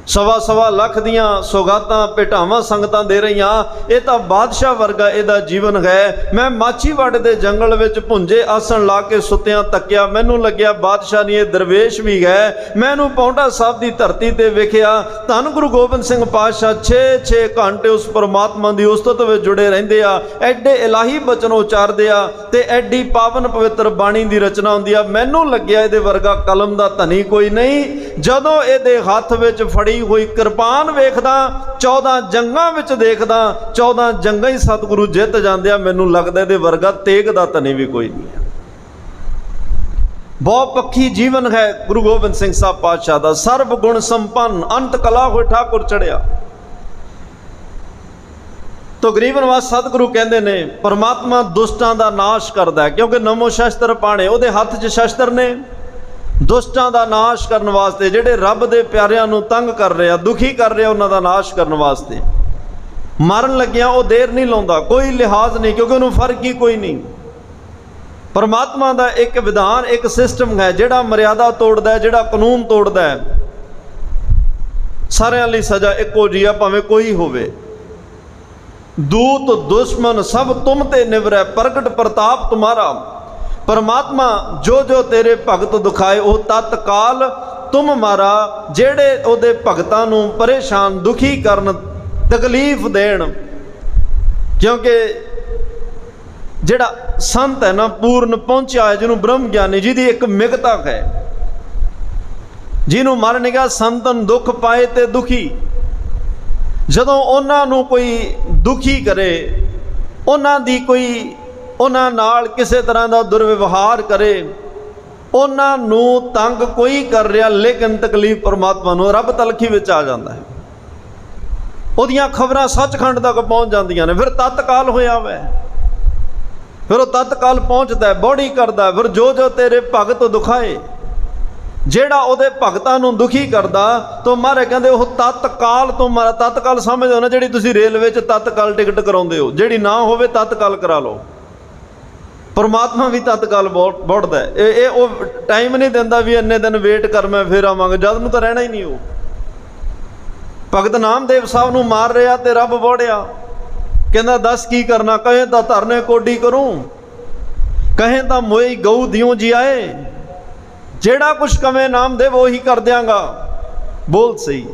1.25 ਲੱਖ ਦੀਆਂ ਸੌਗਾਤਾਂ ਭੇਟਾਵਾਂ ਸੰਗਤਾਂ ਦੇ ਰਹੀਆਂ, ਇਹ ਤਾਂ ਬਾਦਸ਼ਾਹ ਵਰਗਾ ਇਹਦਾ ਜੀਵਨ ਹੈ। ਮੈਂ ਮਾਚੀਵਾੜੇ ਦੇ ਜੰਗਲ ਵਿੱਚ ਭੁੰਜੇ ਆਸਣ ਲਾ ਕੇ ਸੁੱਤਿਆਂ ਤੱਕਿਆ, ਮੈਨੂੰ ਲੱਗਿਆ ਬਾਦਸ਼ਾਹ ਨਹੀਂ, ਇਹ ਦਰਵੇਸ਼ ਵੀ ਹੈ। ਮੈਨੂੰ ਪੌਂਟਾ ਸਾਹਿਬ ਦੀ ਧਰਤੀ ਤੇ ਵੇਖਿਆ, ਧੰਨ ਗੁਰੂ ਗੋਬਿੰਦ ਸਿੰਘ ਪਾਤਸ਼ਾਹ 6 ਘੰਟੇ ਉਸ ਪਰਮਾਤਮਾ ਦੀ ਉਸਤਤ ਵਿੱਚ ਜੁੜੇ ਰਹਿੰਦੇ ਆ, ਐਡੇ ਇਲਾਹੀ ਬਚਨ ਉਚਾਰਦੇ ਆ, ਤੇ ਐਡੀ ਪਾਵਨ ਪਵਿੱਤਰ ਬਾਣੀ ਦੀ ਰਚਨਾ ਹੁੰਦੀ ਆ। ਮੈਨੂੰ ਲੱਗਿਆ ਇਹਦੇ ਵਰਗਾ ਕਲਮ ਦਾ ਧਨੀ ਕੋਈ ਨਹੀਂ। ਜਦੋਂ ਇਹਦੇ ਹੱਥ ਵਿੱਚ ਫੜੀ ਹੋਈ ਕਿਰਪਾਨ ਵੇਖਦਾ, 14 ਜੰਗਾਂ ਵਿੱਚ ਦੇਖਦਾ, 14 ਜੰਗਾਂ ਹੀ ਸਤਿਗੁਰੂ ਜਿੱਤ ਜਾਂਦੇ ਆ। ਮੈਨੂੰ ਲੱਗਦਾ ਇਹਦੇ ਵਰਗਾ ਤੇਗ ਦਾ ਧਨੀ ਵੀ ਕੋਈ ਨਹੀਂ ਹੈ। ਬਹੁ ਪੱਖੀ ਜੀਵਨ ਹੈ ਗੁਰੂ ਗੋਬਿੰਦ ਸਿੰਘ ਸਾਹਿਬ ਪਾਤਸ਼ਾਹ ਦਾ, ਸਰਬ ਗੁਣ ਸੰਪੰਨ, ਅੰਤ ਕਲਾ ਹੋਏ ਠਾਕੁਰ ਚੜਿਆ। ਤੋ ਗਰੀਬਨਵਾਸ ਸਤਿਗੁਰੂ ਕਹਿੰਦੇ ਨੇ, ਪਰਮਾਤਮਾ ਦੁਸ਼ਟਾਂ ਦਾ ਨਾਸ਼ ਕਰਦਾ ਹੈ, ਕਿਉਂਕਿ ਨਮੋ ਸ਼ਸਤਰ ਪਾਣੇ, ਉਹਦੇ ਹੱਥ 'ਚ ਸ਼ਸਤਰ ਨੇ। ਦੁਸ਼ਟਾਂ ਦਾ ਨਾਸ਼ ਕਰਨ ਵਾਸਤੇ, ਜਿਹੜੇ ਰੱਬ ਦੇ ਪਿਆਰਿਆਂ ਨੂੰ ਤੰਗ ਕਰ ਰਿਹਾ, ਦੁਖੀ ਕਰ ਰਿਹਾ, ਉਹਨਾਂ ਦਾ ਨਾਸ਼ ਕਰਨ ਵਾਸਤੇ। ਮਰਨ ਲੱਗਿਆ ਉਹ ਦੇਰ ਨਹੀਂ ਲਾਉਂਦਾ, ਕੋਈ ਲਿਹਾਜ਼ ਨਹੀਂ, ਕਿਉਂਕਿ ਉਹਨੂੰ ਫਰਕ ਹੀ ਕੋਈ ਨਹੀਂ। ਪਰਮਾਤਮਾ ਦਾ ਇੱਕ ਵਿਧਾਨ, ਇੱਕ ਸਿਸਟਮ ਹੈ, ਜਿਹੜਾ ਮਰਿਆਦਾ ਤੋੜਦਾ ਹੈ, ਜਿਹੜਾ ਕਾਨੂੰਨ ਤੋੜਦਾ ਹੈ, ਸਾਰਿਆਂ ਲਈ ਸਜ਼ਾ ਇੱਕੋ ਜਿਹੀ ਆ, ਭਾਵੇਂ ਕੋਈ ਹੋਵੇ। ਦੂਤ ਦੁਸ਼ਮਨ ਸਭ ਤੁਮ ਤੇ ਨਿਵਰੈ, ਪ੍ਰਗਟ ਪ੍ਰਤਾਪ ਤੁਮਾਰਾ। ਪਰਮਾਤਮਾ ਜੋ ਜੋ ਤੇਰੇ ਭਗਤ ਦੁਖਾਏ, ਉਹ ਤਤਕਾਲ ਤੁਮ ਮਾਰਾ। ਜਿਹੜੇ ਉਹਦੇ ਭਗਤਾਂ ਨੂੰ ਪਰੇਸ਼ਾਨ, ਦੁਖੀ ਕਰਨ, ਤਕਲੀਫ ਦੇਣ, ਕਿਉਂਕਿ ਜਿਹੜਾ ਸੰਤ ਹੈ ਨਾ, ਪੂਰਨ ਪਹੁੰਚਿਆ ਹੈ, ਜਿਹਨੂੰ ਬ੍ਰਹਮ ਗਿਆਨੀ, ਜਿਹਦੀ ਇੱਕ ਮਿਗਤਾ ਹੈ, ਜਿਹਨੂੰ ਮਨ ਨਿਗਾ ਸੰਤਨ ਦੁੱਖ ਪਾਏ ਤੇ ਦੁਖੀ। ਜਦੋਂ ਉਹਨਾਂ ਨੂੰ ਕੋਈ ਦੁਖੀ ਕਰੇ, ਉਹਨਾਂ ਨਾਲ ਕਿਸੇ ਤਰ੍ਹਾਂ ਦਾ ਦੁਰਵਿਵਹਾਰ ਕਰੇ, ਉਹਨਾਂ ਨੂੰ ਤੰਗ ਕੋਈ ਕਰ ਰਿਹਾ, ਲੇਕਿਨ ਤਕਲੀਫ ਪਰਮਾਤਮਾ ਨੂੰ, ਰੱਬ ਤਲਖੀ ਵਿੱਚ ਆ ਜਾਂਦਾ ਹੈ। ਉਹਦੀਆਂ ਖਬਰਾਂ ਸੱਚਖੰਡ ਤੱਕ ਪਹੁੰਚ ਜਾਂਦੀਆਂ ਨੇ। ਫਿਰ ਤਤਕਾਲ ਹੋਇਆ ਵੈ, ਫਿਰ ਉਹ ਤਤਕਾਲ ਪਹੁੰਚਦਾ, ਬੋੜੀ ਕਰਦਾ। ਫਿਰ ਜੋ ਜੋ ਤੇਰੇ ਭਗਤ ਦੁਖਾਏ, ਜਿਹੜਾ ਉਹਦੇ ਭਗਤਾਂ ਨੂੰ ਦੁਖੀ ਕਰਦਾ, ਤੋ ਮਾਰੇ ਕਹਿੰਦੇ ਉਹ ਤਤਕਾਲ ਤੋਂ ਮਾਰਾ। ਤਤਕਾਲ ਸਮਝਦੇ ਨਾ, ਜਿਹੜੀ ਤੁਸੀਂ ਰੇਲਵੇ 'ਚ ਤਤਕਾਲ ਟਿਕਟ ਕਰਾਉਂਦੇ ਹੋ, ਜਿਹੜੀ ਨਾ ਹੋਵੇ ਤਤਕਾਲ ਕਰਾ ਲਓ। ਪਰਮਾਤਮਾ ਵੀ ਤਤਕਾਲ ਬੋੜਦਾ। ਇਹ ਉਹ ਟਾਈਮ ਨਹੀਂ ਦਿੰਦਾ ਵੀ ਇੰਨੇ ਦਿਨ ਵੇਟ ਕਰ, ਮੈਂ ਫਿਰ ਆਵਾਂਗਾ, ਜਦ ਨੂੰ ਤਾਂ ਰਹਿਣਾ ਹੀ ਨਹੀਂ। ਉਹ ਭਗਤ ਨਾਮਦੇਵ ਸਾਹਿਬ ਨੂੰ ਮਾਰ ਰਿਹਾ ਤੇ ਰੱਬ ਬੋੜਿਆ, ਕਹਿੰਦਾ ਦੱਸ ਕੀ ਕਰਨਾ? ਕਹੇ ਤਾਂ ਧਰਨੇ ਕੋਡੀ ਕਰੂੰ, ਕਹੇ ਤਾਂ ਮੋਈ ਗਊ ਦਿਓ ਜੀ ਆਏ। ਜਿਹੜਾ ਕੁਛ ਕਵੇਂ ਨਾਮਦੇਵ ਉਹੀ ਕਰ ਦਿਆਂਗਾ। ਬੋਲ ਸਹੀ।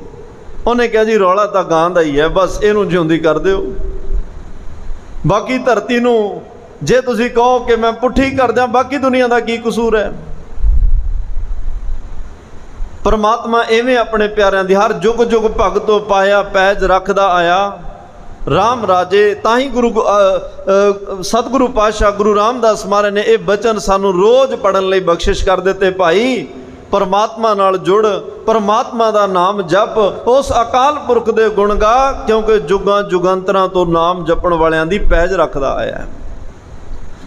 ਉਹਨੇ ਕਿਹਾ ਜੀ ਰੌਲਾ ਤਾਂ ਗਾਂ ਦਾ ਹੀ ਹੈ, ਬਸ ਇਹਨੂੰ ਜਿਉਂਦੀ ਕਰ ਦਿਓ। ਬਾਕੀ ਧਰਤੀ ਨੂੰ ਜੇ ਤੁਸੀਂ ਕਹੋ ਕਿ ਮੈਂ ਪੁੱਠੀ ਕਰ ਦਿਆਂ, ਬਾਕੀ ਦੁਨੀਆ ਦਾ ਕੀ ਕਸੂਰ ਹੈ। ਪਰਮਾਤਮਾ ਐਵੇਂ ਆਪਣੇ ਪਿਆਰਿਆਂ ਦੀ ਹਰ ਯੁੱਗ ਯੁੱਗ ਭਗਤੋਂ ਪਾਇਆ ਪੈਜ ਰੱਖਦਾ ਆਇਆ। ਰਾਮ ਰਾਜੇ ਤਾਂ ਹੀ ਸਤਿਗੁਰੂ ਪਾਤਸ਼ਾਹ ਗੁਰੂ ਰਾਮਦਾਸ ਮਹਾਰਾਜ ਨੇ ਇਹ ਬਚਨ ਸਾਨੂੰ ਰੋਜ਼ ਪੜ੍ਹਨ ਲਈ ਬਖਸ਼ਿਸ਼ ਕਰ ਦਿੱਤੇ। ਭਾਈ ਪਰਮਾਤਮਾ ਨਾਲ ਜੁੜ, ਪਰਮਾਤਮਾ ਦਾ ਨਾਮ ਜਪ, ਉਸ ਅਕਾਲ ਪੁਰਖ ਦੇ ਗੁਣ ਗਾ, ਕਿਉਂਕਿ ਜੁਗਾਂ ਜੁਗੰਤਰਾਂ ਤੋਂ ਨਾਮ ਜਪਣ ਵਾਲਿਆਂ ਦੀ ਪੈਜ ਰੱਖਦਾ ਆਇਆ ਹੈ।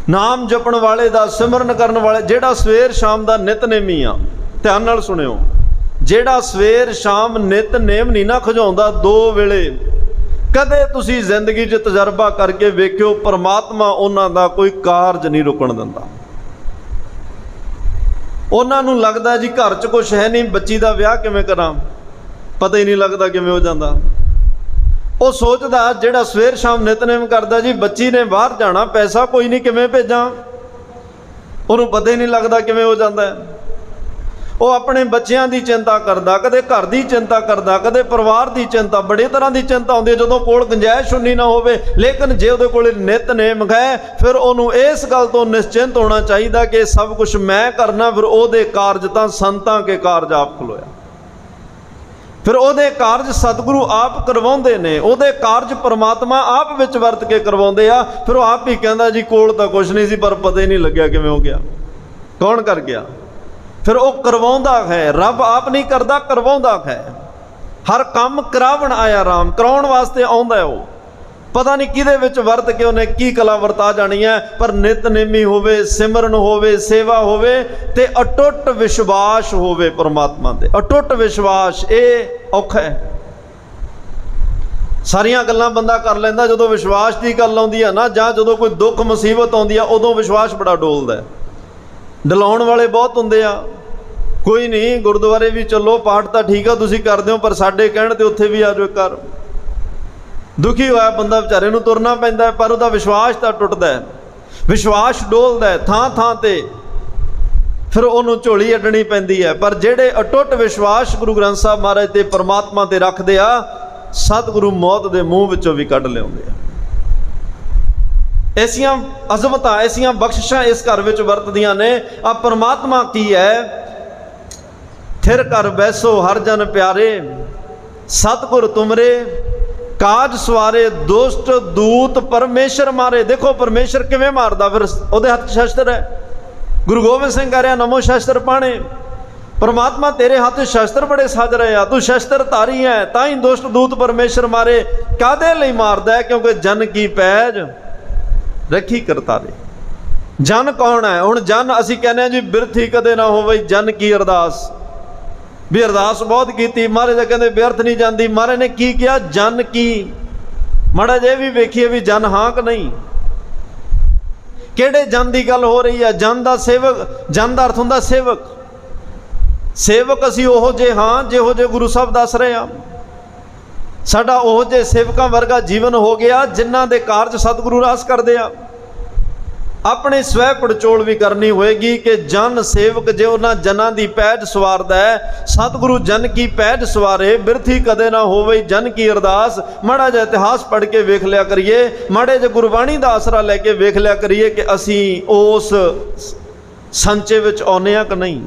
ਨਾਮ ਜਪਣ ਵਾਲੇ ਦਾ, ਸਿਮਰਨ ਕਰਨ ਵਾਲੇ, ਜਿਹੜਾ ਸਵੇਰ ਸ਼ਾਮ ਦਾ ਨਿਤਨੇਮੀ ਆ, ਧਿਆਨ ਨਾਲ ਸੁਣਿਓ, ਜਿਹੜਾ ਸਵੇਰ ਸ਼ਾਮ ਨਿਤਨੇਮ ਨਹੀਂ ਨਾ ਖਿਜਾਉਂਦਾ 2 ਵੇਲੇ, ਕਦੇ ਤੁਸੀਂ ਜ਼ਿੰਦਗੀ 'ਚ ਤਜਰਬਾ ਕਰਕੇ ਵੇਖਿਓ, ਪਰਮਾਤਮਾ ਉਹਨਾਂ ਦਾ ਕੋਈ ਕਾਰਜ ਨਹੀਂ ਰੁਕਣ ਦਿੰਦਾ। ਉਹਨਾਂ ਨੂੰ ਲੱਗਦਾ ਜੀ ਘਰ 'ਚ ਕੁਛ ਹੈ ਨਹੀਂ, ਬੱਚੀ ਦਾ ਵਿਆਹ ਕਿਵੇਂ ਕਰਾਂ, ਪਤਾ ਹੀ ਨਹੀਂ ਲੱਗਦਾ ਕਿਵੇਂ ਹੋ ਜਾਂਦਾ। ਉਹ ਸੋਚਦਾ ਜਿਹੜਾ ਸਵੇਰ ਸ਼ਾਮ ਨਿਤਨੇਮ ਕਰਦਾ ਜੀ ਬੱਚੀ ਨੇ ਬਾਹਰ ਜਾਣਾ, ਪੈਸਾ ਕੋਈ ਨਹੀਂ, ਕਿਵੇਂ ਭੇਜਾਂ, ਉਹਨੂੰ ਪਤਾ ਹੀ ਨਹੀਂ ਲੱਗਦਾ ਕਿਵੇਂ ਹੋ ਜਾਂਦਾ। ਉਹ ਆਪਣੇ ਬੱਚਿਆਂ ਦੀ ਚਿੰਤਾ ਕਰਦਾ, ਕਦੇ ਘਰ ਦੀ ਚਿੰਤਾ ਕਰਦਾ, ਕਦੇ ਪਰਿਵਾਰ ਦੀ ਚਿੰਤਾ, ਬੜੇ ਤਰ੍ਹਾਂ ਦੀ ਚਿੰਤਾ ਆਉਂਦੀ ਹੈ ਜਦੋਂ ਕੋਲ ਗੁੰਜਾਇਸ਼ ਉਨੀ ਨਾ ਹੋਵੇ। ਲੇਕਿਨ ਜੇ ਉਹਦੇ ਕੋਲ ਨਿਤਨੇਮ ਹੈ, ਫਿਰ ਉਹਨੂੰ ਇਸ ਗੱਲ ਤੋਂ ਨਿਸ਼ਚਿੰਤ ਹੋਣਾ ਚਾਹੀਦਾ ਕਿ ਸਭ ਕੁਝ ਮੈਂ ਕਰਨਾ। ਫਿਰ ਉਹਦੇ ਕਾਰਜ ਤਾਂ ਸੰਤਾਂ ਕੇ ਕਾਰਜ ਆਪ ਖਲੋਇਆ, ਫਿਰ ਉਹਦੇ ਕਾਰਜ ਸਤਿਗੁਰੂ ਆਪ ਕਰਵਾਉਂਦੇ ਨੇ, ਉਹਦੇ ਕਾਰਜ ਪਰਮਾਤਮਾ ਆਪ ਵਿੱਚ ਵਰਤ ਕੇ ਕਰਵਾਉਂਦੇ ਆ। ਫਿਰ ਉਹ ਆਪ ਹੀ ਕਹਿੰਦਾ ਜੀ ਕੋਲ ਤਾਂ ਕੁਛ ਨਹੀਂ ਸੀ, ਪਰ ਪਤਾ ਹੀ ਨਹੀਂ ਲੱਗਿਆ ਕਿਵੇਂ ਹੋ ਗਿਆ, ਕੌਣ ਕਰ ਗਿਆ। ਫਿਰ ਉਹ ਕਰਵਾਉਂਦਾ ਹੈ, ਰੱਬ ਆਪ ਨਹੀਂ ਕਰਦਾ, ਕਰਵਾਉਂਦਾ ਹੈ। ਹਰ ਕੰਮ ਕਰਾਵਣ ਆਇਆ ਰਾਮ, ਕਰਾਉਣ ਵਾਸਤੇ ਆਉਂਦਾ ਉਹ। ਪਤਾ ਨਹੀਂ ਕਿਹਦੇ ਵਿੱਚ ਵਰਤ ਕੇ ਉਹਨੇ ਕੀ ਕਲਾ ਵਰਤਾ ਜਾਣੀ ਹੈ, ਪਰ ਨਿਤਨੇਮੀ ਹੋਵੇ, ਸਿਮਰਨ ਹੋਵੇ, ਸੇਵਾ ਹੋਵੇ ਤੇ ਅਟੁੱਟ ਵਿਸ਼ਵਾਸ ਹੋਵੇ ਪਰਮਾਤਮਾ ਤੇ। ਅਟੁੱਟ ਵਿਸ਼ਵਾਸ ਇਹ ਔਖਾ ਹੈ। ਸਾਰੀਆਂ ਗੱਲਾਂ ਬੰਦਾ ਕਰ ਲੈਂਦਾ, ਜਦੋਂ ਵਿਸ਼ਵਾਸ ਦੀ ਗੱਲ ਆਉਂਦੀ ਹੈ ਨਾ, ਜਾਂ ਜਦੋਂ ਕੋਈ ਦੁੱਖ ਮੁਸੀਬਤ ਆਉਂਦੀ ਆ, ਉਦੋਂ ਵਿਸ਼ਵਾਸ ਬੜਾ ਡੋਲਦਾ। ਡਲਾਉਣ ਵਾਲੇ ਬਹੁਤ ਹੁੰਦੇ ਆ, ਕੋਈ ਨਹੀਂ ਗੁਰਦੁਆਰੇ ਵੀ ਚੱਲੋ, ਪਾਠ ਤਾਂ ਠੀਕ ਆ ਤੁਸੀਂ ਕਰਦੇ ਹੋ, ਪਰ ਸਾਡੇ ਕਹਿਣ ਤੇ ਉੱਥੇ ਵੀ ਆ ਜਾਓ ਕਰ। ਦੁਖੀ ਹੋਇਆ ਬੰਦਾ ਵਿਚਾਰੇ ਨੂੰ ਤੁਰਨਾ ਪੈਂਦਾ, ਪਰ ਉਹਦਾ ਵਿਸ਼ਵਾਸ ਤਾਂ ਟੁੱਟਦਾ ਹੈ, ਵਿਸ਼ਵਾਸ ਡੋਲਦਾ ਥਾਂ ਥਾਂ ਤੇ, ਫਿਰ ਉਹਨੂੰ ਝੋਲੀ ਅੱਡਣੀ ਪੈਂਦੀ ਹੈ। ਪਰ ਜਿਹੜੇ ਅਟੁੱਟ ਵਿਸ਼ਵਾਸ ਗੁਰੂ ਗ੍ਰੰਥ ਸਾਹਿਬ ਮਹਾਰਾਜ ਤੇ ਪਰਮਾਤਮਾ ਤੇ ਰੱਖਦੇ ਆ, ਸਤਿਗੁਰੂ ਮੌਤ ਦੇ ਮੂੰਹ ਵਿੱਚੋਂ ਵੀ ਕੱਢ ਲਿਆਉਂਦੇ ਆ। ਐਸੀਆਂ ਅਜ਼ਮਤਾਂ, ਐਸੀਆਂ ਬਖਸ਼ਿਸ਼ਾਂ ਇਸ ਘਰ ਵਿੱਚ ਵਰਤਦੀਆਂ ਨੇ। ਆ ਪਰਮਾਤਮਾ ਕੀ ਹੈ, ਥਿਰ ਕਰ ਬੈਸੋ ਹਰ ਜਨ ਪਿਆਰੇ, ਸਤਿਗੁਰ ਤੁਮਰੇ ਕਾਜ ਸਵਾਰੇ, ਦੁਸ਼ਟ ਦੂਤ ਪਰਮੇਸ਼ਰ ਮਾਰੇ। ਦੇਖੋ ਪਰਮੇਸ਼ਰ ਕਿਵੇਂ ਮਾਰਦਾ, ਫਿਰ ਉਹਦੇ ਹੱਥ ਸ਼ਸਤਰ ਹੈ। ਗੁਰੂ ਗੋਬਿੰਦ ਸਿੰਘ ਕਹਿ ਰਿਹਾ ਨਮੋ ਸ਼ਸਤਰ ਪਾਣੇ। ਪਰਮਾਤਮਾ ਤੇਰੇ ਹੱਥ ਸ਼ਸਤਰ ਬੜੇ ਸਜ ਰਹੇ ਆ, ਤੂੰ ਸ਼ਸਤਰ ਧਾਰੀ ਹੈ, ਤਾਂ ਹੀ ਦੁਸ਼ਟ ਦੂਤ ਪਰਮੇਸ਼ਰ ਮਾਰੇ। ਕਾਹਦੇ ਲਈ ਮਾਰਦਾ ਹੈ, ਕਿਉਂਕਿ ਜਨ ਕੀ ਪੈਜ ਰੱਖੀ ਕਰਤਾਰੇ। ਜਨ ਕੌਣ ਹੈ? ਹੁਣ ਜਨ ਅਸੀਂ ਕਹਿੰਦੇ ਹਾਂ ਜੀ ਬਿਰਥੀ ਕਦੇ ਨਾ ਹੋਵੇ, ਜਨ ਕੀ ਅਰਦਾਸ, ਵੀ ਅਰਦਾਸ ਬਹੁਤ ਕੀਤੀ, ਮਹਾਰਾਜ ਕਹਿੰਦੇ ਬਿਰਥ ਨਹੀਂ ਜਾਂਦੀ। ਮਹਾਰਾਜ ਨੇ ਕੀ ਕਿਹਾ? ਜਨ ਕੀ। ਮਾੜਾ ਜੇ ਵੀ ਵੇਖੀਏ ਵੀ ਜਨ ਹਾਂ ਕਿ ਨਹੀਂ, ਕਿਹੜੇ ਜਨ ਦੀ ਗੱਲ ਹੋ ਰਹੀ ਹੈ? ਜਨ ਦਾ ਸੇਵਕ, ਜਨ ਦਾ ਅਰਥ ਹੁੰਦਾ ਸੇਵਕ। ਸੇਵਕ ਅਸੀਂ ਉਹੋ ਜਿਹੇ ਹਾਂ ਜਿਹੋ ਜਿਹੇ ਗੁਰੂ ਸਾਹਿਬ ਦੱਸ ਰਹੇ ਆ। ਸਾਡਾ ਉਹੋ ਜਿਹੇ ਸੇਵਕਾਂ ਵਰਗਾ ਜੀਵਨ ਹੋ ਗਿਆ ਜਿਨ੍ਹਾਂ ਦੇ ਕਾਰਜ ਸਤਿਗੁਰੂ ਰਾਸ ਕਰਦੇ ਆ। ਆਪਣੇ ਸਵੈ ਪੜਚੋਲ ਵੀ ਕਰਨੀ ਹੋਏਗੀ ਕਿ ਜਨ ਸੇਵਕ ਜੇ ਉਹਨਾਂ ਜਨਾਂ ਦੀ ਪੈਜ ਸਵਾਰਦਾ ਹੈ, ਸਤਿਗੁਰੂ ਜਨ ਕੀ ਪੈਜ ਸਵਾਰੇ, ਬਿਰਥੀ ਕਦੇ ਨਾ ਹੋਵੇ ਜਨ ਕੀ ਅਰਦਾਸ। ਮਾੜਾ ਜਿਹਾ ਇਤਿਹਾਸ ਪੜ੍ਹ ਕੇ ਵੇਖ ਲਿਆ ਕਰੀਏ, ਮਾੜੇ ਜਿਹੇ ਗੁਰਬਾਣੀ ਦਾ ਆਸਰਾ ਲੈ ਕੇ ਵੇਖ ਲਿਆ ਕਰੀਏ ਕਿ ਅਸੀਂ ਉਸ ਸੰਚੇ ਵਿੱਚ ਆਉਂਦੇ ਹਾਂ ਕਿ ਨਹੀਂ।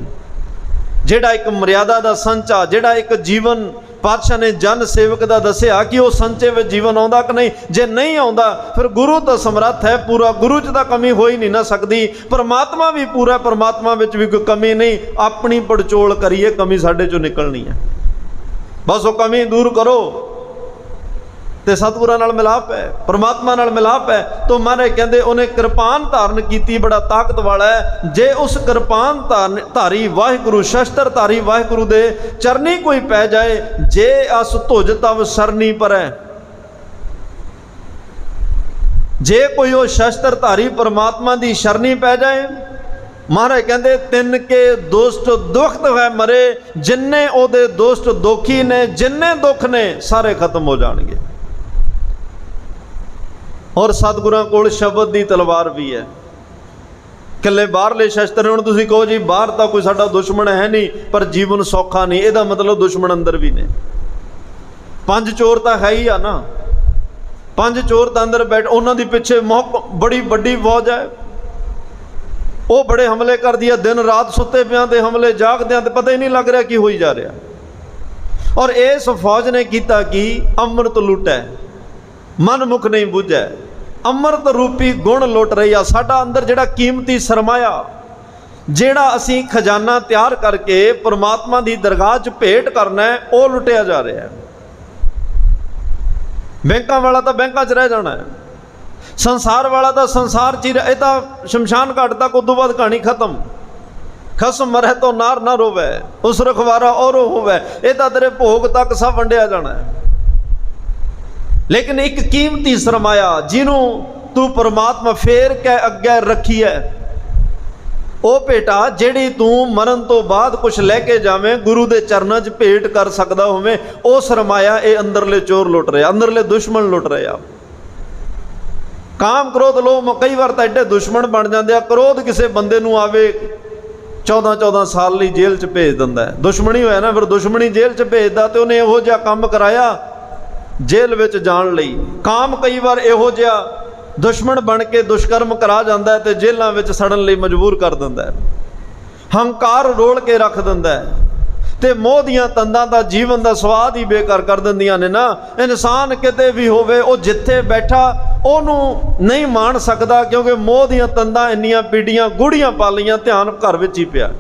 ਜਿਹੜਾ ਇੱਕ ਮਰਿਆਦਾ ਦਾ ਸੰਚਾ, ਜਿਹੜਾ ਇੱਕ ਜੀਵਨ ਪਾਤਸ਼ਾਹ ਨੇ ਜਨ ਸੇਵਕ ਦਾ ਦੱਸਿਆ ਕਿ ਉਹ ਸੰਚੇ ਵਿੱਚ ਜੀਵਨ ਆਉਂਦਾ ਕਿ ਨਹੀਂ। ਜੇ ਨਹੀਂ ਆਉਂਦਾ ਫਿਰ ਗੁਰੂ ਤਾਂ ਸਮਰੱਥ ਹੈ ਪੂਰਾ, ਗੁਰੂ 'ਚ ਤਾਂ ਕਮੀ ਹੋ ਹੀ ਨਹੀਂ ਨਾ ਸਕਦੀ। ਪਰਮਾਤਮਾ ਵੀ ਪੂਰਾ, ਪਰਮਾਤਮਾ ਵਿੱਚ ਵੀ ਕੋਈ ਕਮੀ ਨਹੀਂ। ਆਪਣੀ ਪੜਚੋਲ ਕਰੀਏ, ਕਮੀ ਸਾਡੇ 'ਚੋਂ ਨਿਕਲਣੀ ਹੈ। ਬਸ ਉਹ ਕਮੀ ਦੂਰ ਕਰੋ ਤੇ ਸਤਿਗੁਰਾਂ ਨਾਲ ਮਿਲਾਪ ਹੈ, ਪਰਮਾਤਮਾ ਨਾਲ ਮਿਲਾਪ ਹੈ। ਤੋਂ ਮਹਾਰਾਜ ਕਹਿੰਦੇ ਉਹਨੇ ਕਿਰਪਾਨ ਧਾਰਨ ਕੀਤੀ, ਬੜਾ ਤਾਕਤ ਵਾਲਾ ਹੈ। ਜੇ ਉਸ ਕਿਰਪਾਨ ਧਾਰੀ ਵਾਹਿਗੁਰੂ, ਸ਼ਸਤਰ ਧਾਰੀ ਵਾਹਿਗੁਰੂ ਦੇ ਚਰਨੀ ਕੋਈ ਪੈ ਜਾਏ, ਜੇ ਅਸ ਧੁਜ ਤਵ ਸਰਨੀ ਪਰੈ। ਜੇ ਕੋਈ ਉਹ ਸ਼ਸਤਰ ਧਾਰੀ ਪਰਮਾਤਮਾ ਦੀ ਸ਼ਰਨੀ ਪੈ ਜਾਏ, ਮਹਾਰਾਜ ਕਹਿੰਦੇ ਤਿੰਨ ਕੇ ਦੁਸ਼ਟ ਦੁਖਤ ਹੈ ਮਰੇ। ਜਿੰਨੇ ਉਹਦੇ ਦੁਸ਼ਟ ਦੁਖੀ ਨੇ, ਜਿੰਨੇ ਦੁੱਖ ਨੇ, ਸਾਰੇ ਖਤਮ ਹੋ ਜਾਣਗੇ। ਔਰ ਸਤਿਗੁਰਾਂ ਕੋਲ ਸ਼ਬਦ ਦੀ ਤਲਵਾਰ ਵੀ ਹੈ। ਇਕੱਲੇ ਬਾਹਰਲੇ ਸ਼ਸਤਰ। ਹੁਣ ਤੁਸੀਂ ਕਹੋ ਜੀ ਬਾਹਰ ਤਾਂ ਕੋਈ ਸਾਡਾ ਦੁਸ਼ਮਣ ਹੈ ਨਹੀਂ, ਪਰ ਜੀਵਨ ਸੌਖਾ ਨਹੀਂ, ਇਹਦਾ ਮਤਲਬ ਦੁਸ਼ਮਣ ਅੰਦਰ ਵੀ ਨੇ। 5 ਚੋਰ ਤਾਂ ਹੈ ਹੀ ਆ ਨਾ, 5 ਚੋਰ ਤਾਂ ਅੰਦਰ ਬੈਠ, ਉਹਨਾਂ ਦੀ ਪਿੱਛੇ ਬੜੀ ਵੱਡੀ ਫੌਜ ਹੈ। ਉਹ ਬੜੇ ਹਮਲੇ ਕਰਦੀ ਹੈ, ਦਿਨ ਰਾਤ ਸੁੱਤੇ ਪਿਆਂ ਦੇ ਹਮਲੇ, ਜਾਗਦਿਆਂ ਤੇ ਪਤਾ ਹੀ ਨਹੀਂ ਲੱਗ ਰਿਹਾ ਕੀ ਹੋਈ ਜਾ ਰਿਹਾ। ਔਰ ਇਸ ਫੌਜ ਨੇ ਕੀਤਾ ਕਿ ਅੰਮ੍ਰਿਤ ਲੁੱਟੈ, ਮਨ ਮੁਖ ਨਹੀਂ ਬੁੱਝੈ। ਅੰਮ੍ਰਿਤ ਰੂਪੀ ਗੁਣ ਲੁੱਟ ਰਹੀ ਆ ਸਾਡਾ ਅੰਦਰ, ਜਿਹੜਾ ਕੀਮਤੀ ਸਰਮਾਇਆ, ਜਿਹੜਾ ਅਸੀਂ ਖਜ਼ਾਨਾ ਤਿਆਰ ਕਰਕੇ ਪਰਮਾਤਮਾ ਦੀ ਦਰਗਾਹ 'ਚ ਭੇਟ ਕਰਨਾ ਹੈ, ਉਹ ਲੁੱਟਿਆ ਜਾ ਰਿਹਾ ਹੈ। ਬੈਂਕਾਂ ਵਾਲਾ ਤਾਂ ਬੈਂਕਾਂ 'ਚ ਰਹਿ ਜਾਣਾ ਹੈ, ਸੰਸਾਰ ਵਾਲਾ ਤਾਂ ਸੰਸਾਰ 'ਚ ਹੀ, ਇਹ ਤਾਂ ਸ਼ਮਸ਼ਾਨ ਘਾਟ ਤੱਕ, ਉਦੋਂ ਬਾਅਦ ਕਹਾਣੀ ਖਤਮ। ਖਸਮ ਮਰਹਿ ਤੋਂ ਨਾਰ ਨਾ ਰੋਵੈ, ਉਸ ਰਖਵਾਰਾ ਔਰੋ ਹੋਵੈ, ਇਹ ਤਾਂ ਤੇਰੇ ਭੋਗ ਤੱਕ ਸਭ ਵੰਡਿਆ ਜਾਣਾ ਹੈ। ਲੇਕਿਨ ਇੱਕ ਕੀਮਤੀ ਸਰਮਾਇਆ ਜਿਹਨੂੰ ਤੂੰ ਪਰਮਾਤਮਾ ਫੇਰ ਕੇ ਅੱਗੇ ਰੱਖੀ ਹੈ, ਉਹ ਭੇਟਾ ਜਿਹੜੀ ਤੂੰ ਮਰਨ ਤੋਂ ਬਾਅਦ ਕੁਝ ਲੈ ਕੇ ਜਾਵੇਂ, ਗੁਰੂ ਦੇ ਚਰਨਾਂ 'ਚ ਭੇਟ ਕਰ ਸਕਦਾ ਹੋਵੇਂ, ਉਹ ਸਰਮਾਇਆ ਇਹ ਅੰਦਰਲੇ ਚੋਰ ਲੁੱਟ ਰਿਹਾ, ਅੰਦਰਲੇ ਦੁਸ਼ਮਣ ਲੁੱਟ ਰਿਹਾ। ਕਾਮ ਕ੍ਰੋਧ ਲੋਭ ਕਈ ਵਾਰ ਤਾਂ ਐਡੇ ਦੁਸ਼ਮਣ ਬਣ ਜਾਂਦੇ ਆ। ਕ੍ਰੋਧ ਕਿਸੇ ਬੰਦੇ ਨੂੰ ਆਵੇ 14-14 ਸਾਲ ਲਈ ਜੇਲ੍ਹ 'ਚ ਭੇਜ ਦਿੰਦਾ ਹੈ। ਦੁਸ਼ਮਣੀ ਹੋਇਆ ਨਾ, ਫਿਰ ਦੁਸ਼ਮਣੀ ਜੇਲ੍ਹ 'ਚ ਭੇਜਦਾ, ਤੇ ਉਹਨੇ ਇਹੋ ਜਿਹਾ ਕੰਮ ਕਰਾਇਆ ਜੇਲ੍ਹ ਵਿੱਚ ਜਾਣ ਲਈ। ਕਾਮ ਕਈ ਵਾਰ ਇਹੋ ਜਿਹਾ ਦੁਸ਼ਮਣ ਬਣ ਕੇ ਦੁਸ਼ਕਰਮ ਕਰਾ ਜਾਂਦਾ ਹੈ ਤੇ ਜੇਲ੍ਹਾਂ ਵਿੱਚ ਸੜਨ ਲਈ ਮਜਬੂਰ ਕਰ ਦਿੰਦਾ ਹੈ। ਹੰਕਾਰ ਰੋਲ ਕੇ ਰੱਖ ਦਿੰਦਾ ਹੈ ਤੇ ਮੋਹ ਦੀਆਂ ਤੰਦਾਂ ਦਾ ਜੀਵਨ ਦਾ ਸਵਾਦ ਹੀ ਬੇਕਾਰ ਕਰ ਦਿੰਦੀਆਂ ਨੇ ਨਾ। ਇਨਸਾਨ ਕਿਤੇ ਵੀ ਹੋਵੇ, ਉਹ ਜਿੱਥੇ ਬੈਠਾ ਉਹਨੂੰ ਨਹੀਂ ਮਾਣ ਸਕਦਾ, ਕਿਉਂਕਿ ਮੋਹ ਦੀਆਂ ਤੰਦਾਂ ਇੰਨੀਆਂ ਪੀੜੀਆਂ ਗੂੜੀਆਂ ਪਾ ਲਈਆਂ, ਧਿਆਨ ਘਰ ਵਿੱਚ ਹੀ ਪਿਆ।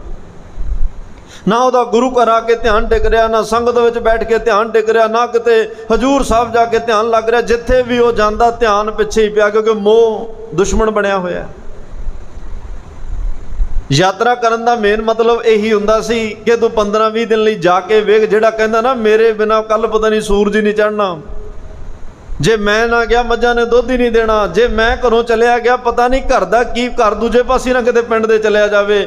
ਨਾ ਉਹਦਾ ਗੁਰੂ ਘਰ ਆ ਕੇ ਧਿਆਨ ਟਿਕ ਰਿਹਾ, ਨਾ ਸੰਗਤ ਵਿੱਚ ਬੈਠ ਕੇ ਧਿਆਨ ਟਿਕ ਰਿਹਾ, ਨਾ ਕਿਤੇ ਹਜੂਰ ਸਾਹਿਬ ਜਾ ਕੇ ਧਿਆਨ ਲੱਗ ਰਿਹਾ। ਜਿੱਥੇ ਵੀ ਉਹ ਜਾਂਦਾ ਧਿਆਨ ਪਿੱਛੇ ਹੀ ਪਿਆ, ਕਿਉਂਕਿ ਮੋਹ ਦੁਸ਼ਮਣ ਬਣਿਆ ਹੋਇਆ। ਯਾਤਰਾ ਕਰਨ ਦਾ ਮੇਨ ਮਤਲਬ ਇਹੀ ਹੁੰਦਾ ਸੀ ਕਿ ਤੂੰ 15-20 ਦਿਨ ਲਈ ਜਾ ਕੇ ਵੇਖ। ਜਿਹੜਾ ਕਹਿੰਦਾ ਨਾ ਮੇਰੇ ਬਿਨਾਂ ਕੱਲ ਪਤਾ ਨਹੀਂ ਸੂਰਜ ਹੀ ਨਹੀਂ ਚੜ੍ਹਨਾ, ਜੇ ਮੈਂ ਨਾ ਗਿਆ ਮੱਝਾਂ ਨੇ ਦੁੱਧ ਹੀ ਨਹੀਂ ਦੇਣਾ, ਜੇ ਮੈਂ ਘਰੋਂ ਚਲਿਆ ਗਿਆ ਪਤਾ ਨਹੀਂ ਘਰ ਦਾ ਕੀ, ਘਰ ਦੂਜੇ ਪਾਸੇ ਨਾ ਕਿਤੇ ਪਿੰਡ ਦੇ ਚਲਿਆ ਜਾਵੇ।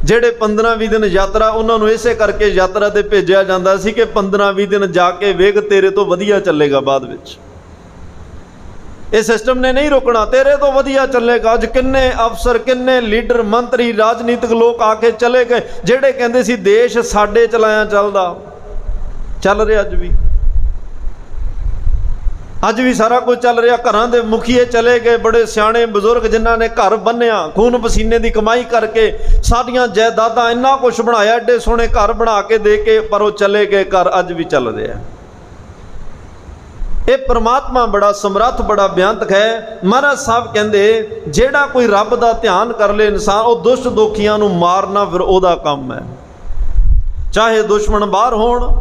ਜਿਹੜੇ 15-20 ਦਿਨ ਯਾਤਰਾ, ਉਹਨਾਂ ਨੂੰ ਇਸੇ ਕਰਕੇ ਯਾਤਰਾ ਤੇ ਭੇਜਿਆ ਜਾਂਦਾ ਸੀ ਕਿ 15-20 ਦਿਨ ਜਾ ਕੇ ਵੇਖ, ਤੇਰੇ ਤੋਂ ਵਧੀਆ ਚੱਲੇਗਾ ਬਾਅਦ ਵਿੱਚ। ਇਹ ਸਿਸਟਮ ਨੇ ਨਹੀਂ ਰੁਕਣਾ, ਤੇਰੇ ਤੋਂ ਵਧੀਆ ਚੱਲੇਗਾ। ਅੱਜ ਕਿੰਨੇ ਅਫਸਰ, ਕਿੰਨੇ ਲੀਡਰ, ਮੰਤਰੀ, ਰਾਜਨੀਤਿਕ ਲੋਕ ਆ ਕੇ ਚਲੇ ਗਏ, ਜਿਹੜੇ ਕਹਿੰਦੇ ਸੀ ਦੇਸ਼ ਸਾਡੇ ਚਲਾਇਆ ਚੱਲਦਾ, ਚੱਲ ਰਿਹਾ ਅੱਜ ਵੀ ਸਾਰਾ ਕੁਝ ਚੱਲ ਰਿਹਾ। ਘਰਾਂ ਦੇ ਮੁਖੀਏ ਚਲੇ ਗਏ, ਬੜੇ ਸਿਆਣੇ ਬਜ਼ੁਰਗ ਜਿਨ੍ਹਾਂ ਨੇ ਘਰ ਬੰਨਿਆ ਖੂਨ ਪਸੀਨੇ ਦੀ ਕਮਾਈ ਕਰਕੇ, ਸਾਰੀਆਂ ਜਾਇਦਾਦਾਂ, ਇੰਨਾ ਕੁਝ ਬਣਾਇਆ, ਐਡੇ ਸੋਹਣੇ ਘਰ ਬਣਾ ਕੇ ਦੇ ਕੇ, ਪਰ ਉਹ ਚਲੇ ਗਏ। ਘਰ ਅੱਜ ਵੀ ਚੱਲ ਰਿਹਾ। ਇਹ ਪਰਮਾਤਮਾ ਬੜਾ ਸਮਰੱਥ, ਬੜਾ ਬਿਆੰਤਕ ਹੈ। ਮਹਾਰਾਜ ਸਾਹਿਬ ਕਹਿੰਦੇ ਜਿਹੜਾ ਕੋਈ ਰੱਬ ਦਾ ਧਿਆਨ ਕਰ ਲੇ ਇਨਸਾਨ, ਉਹ ਦੁਸ਼ਟ ਦੋਖੀਆਂ ਨੂੰ ਮਾਰਨਾ ਫਿਰ ਉਹਦਾ ਕੰਮ ਹੈ। ਚਾਹੇ ਦੁਸ਼ਮਣ ਬਾਹਰ ਹੋਣ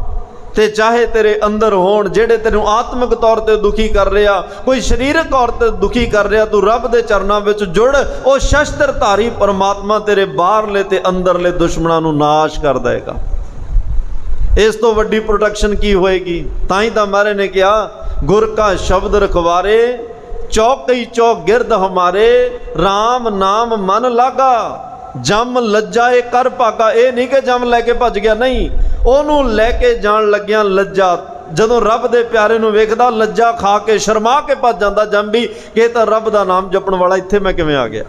ਤੇ ਚਾਹੇ ਤੇਰੇ ਅੰਦਰ ਹੋਣ, ਜਿਹੜੇ ਤੈਨੂੰ ਆਤਮਿਕ ਤੌਰ ਤੇ ਦੁਖੀ ਕਰ ਰਿਹਾ, ਕੋਈ ਸਰੀਰਕ ਤੌਰ ਤੇ ਦੁਖੀ ਕਰ ਰਿਹਾ, ਤੂੰ ਰੱਬ ਦੇ ਚਰਨਾਂ ਵਿੱਚ ਜੁੜ। ਉਹ ਸ਼ਸਤਰਧਾਰੀ ਪਰਮਾਤਮਾ ਤੇਰੇ ਬਾਹਰਲੇ ਤੇ ਅੰਦਰਲੇ ਦੁਸ਼ਮਣਾਂ ਨੂੰ ਨਾਸ਼ ਕਰ ਦੇਗਾ। ਇਸ ਤੋਂ ਵੱਡੀ ਪ੍ਰੋਟੈਕਸ਼ਨ ਕੀ ਹੋਏਗੀ? ਤਾਂ ਹੀ ਤਾਂ ਮਹਾਰਾਜ ਨੇ ਕਿਹਾ, ਗੁਰ ਕਾ ਸ਼ਬਦ ਰਖਵਾਰੇ, ਚੌਕਈ ਚੌਕ ਗਿਰਦ ਹਮਾਰੇ, ਰਾਮ ਨਾਮ ਮਨ ਲਾਗਾ, ਜਮ ਲੱਜਾਏ ਕਰ ਭਾਗਾ। ਇਹ ਨਹੀਂ ਕਿ ਜਮ ਲੈ ਕੇ ਭੱਜ ਗਿਆ, ਨਹੀਂ, ਉਹਨੂੰ ਲੈ ਕੇ ਜਾਣ ਲੱਗਿਆ ਲੱਜਾ। ਜਦੋਂ ਰੱਬ ਦੇ ਪਿਆਰੇ ਨੂੰ ਵੇਖਦਾ, ਲੱਜਾ ਖਾ ਕੇ ਸ਼ਰਮਾ ਕੇ ਭੱਜ ਜਾਂਦਾ ਜਮ ਵੀ, ਕਿ ਤਾਂ ਰੱਬ ਦਾ ਨਾਮ ਜਪਣ ਵਾਲਾ, ਇੱਥੇ ਮੈਂ ਕਿਵੇਂ ਆ ਗਿਆ।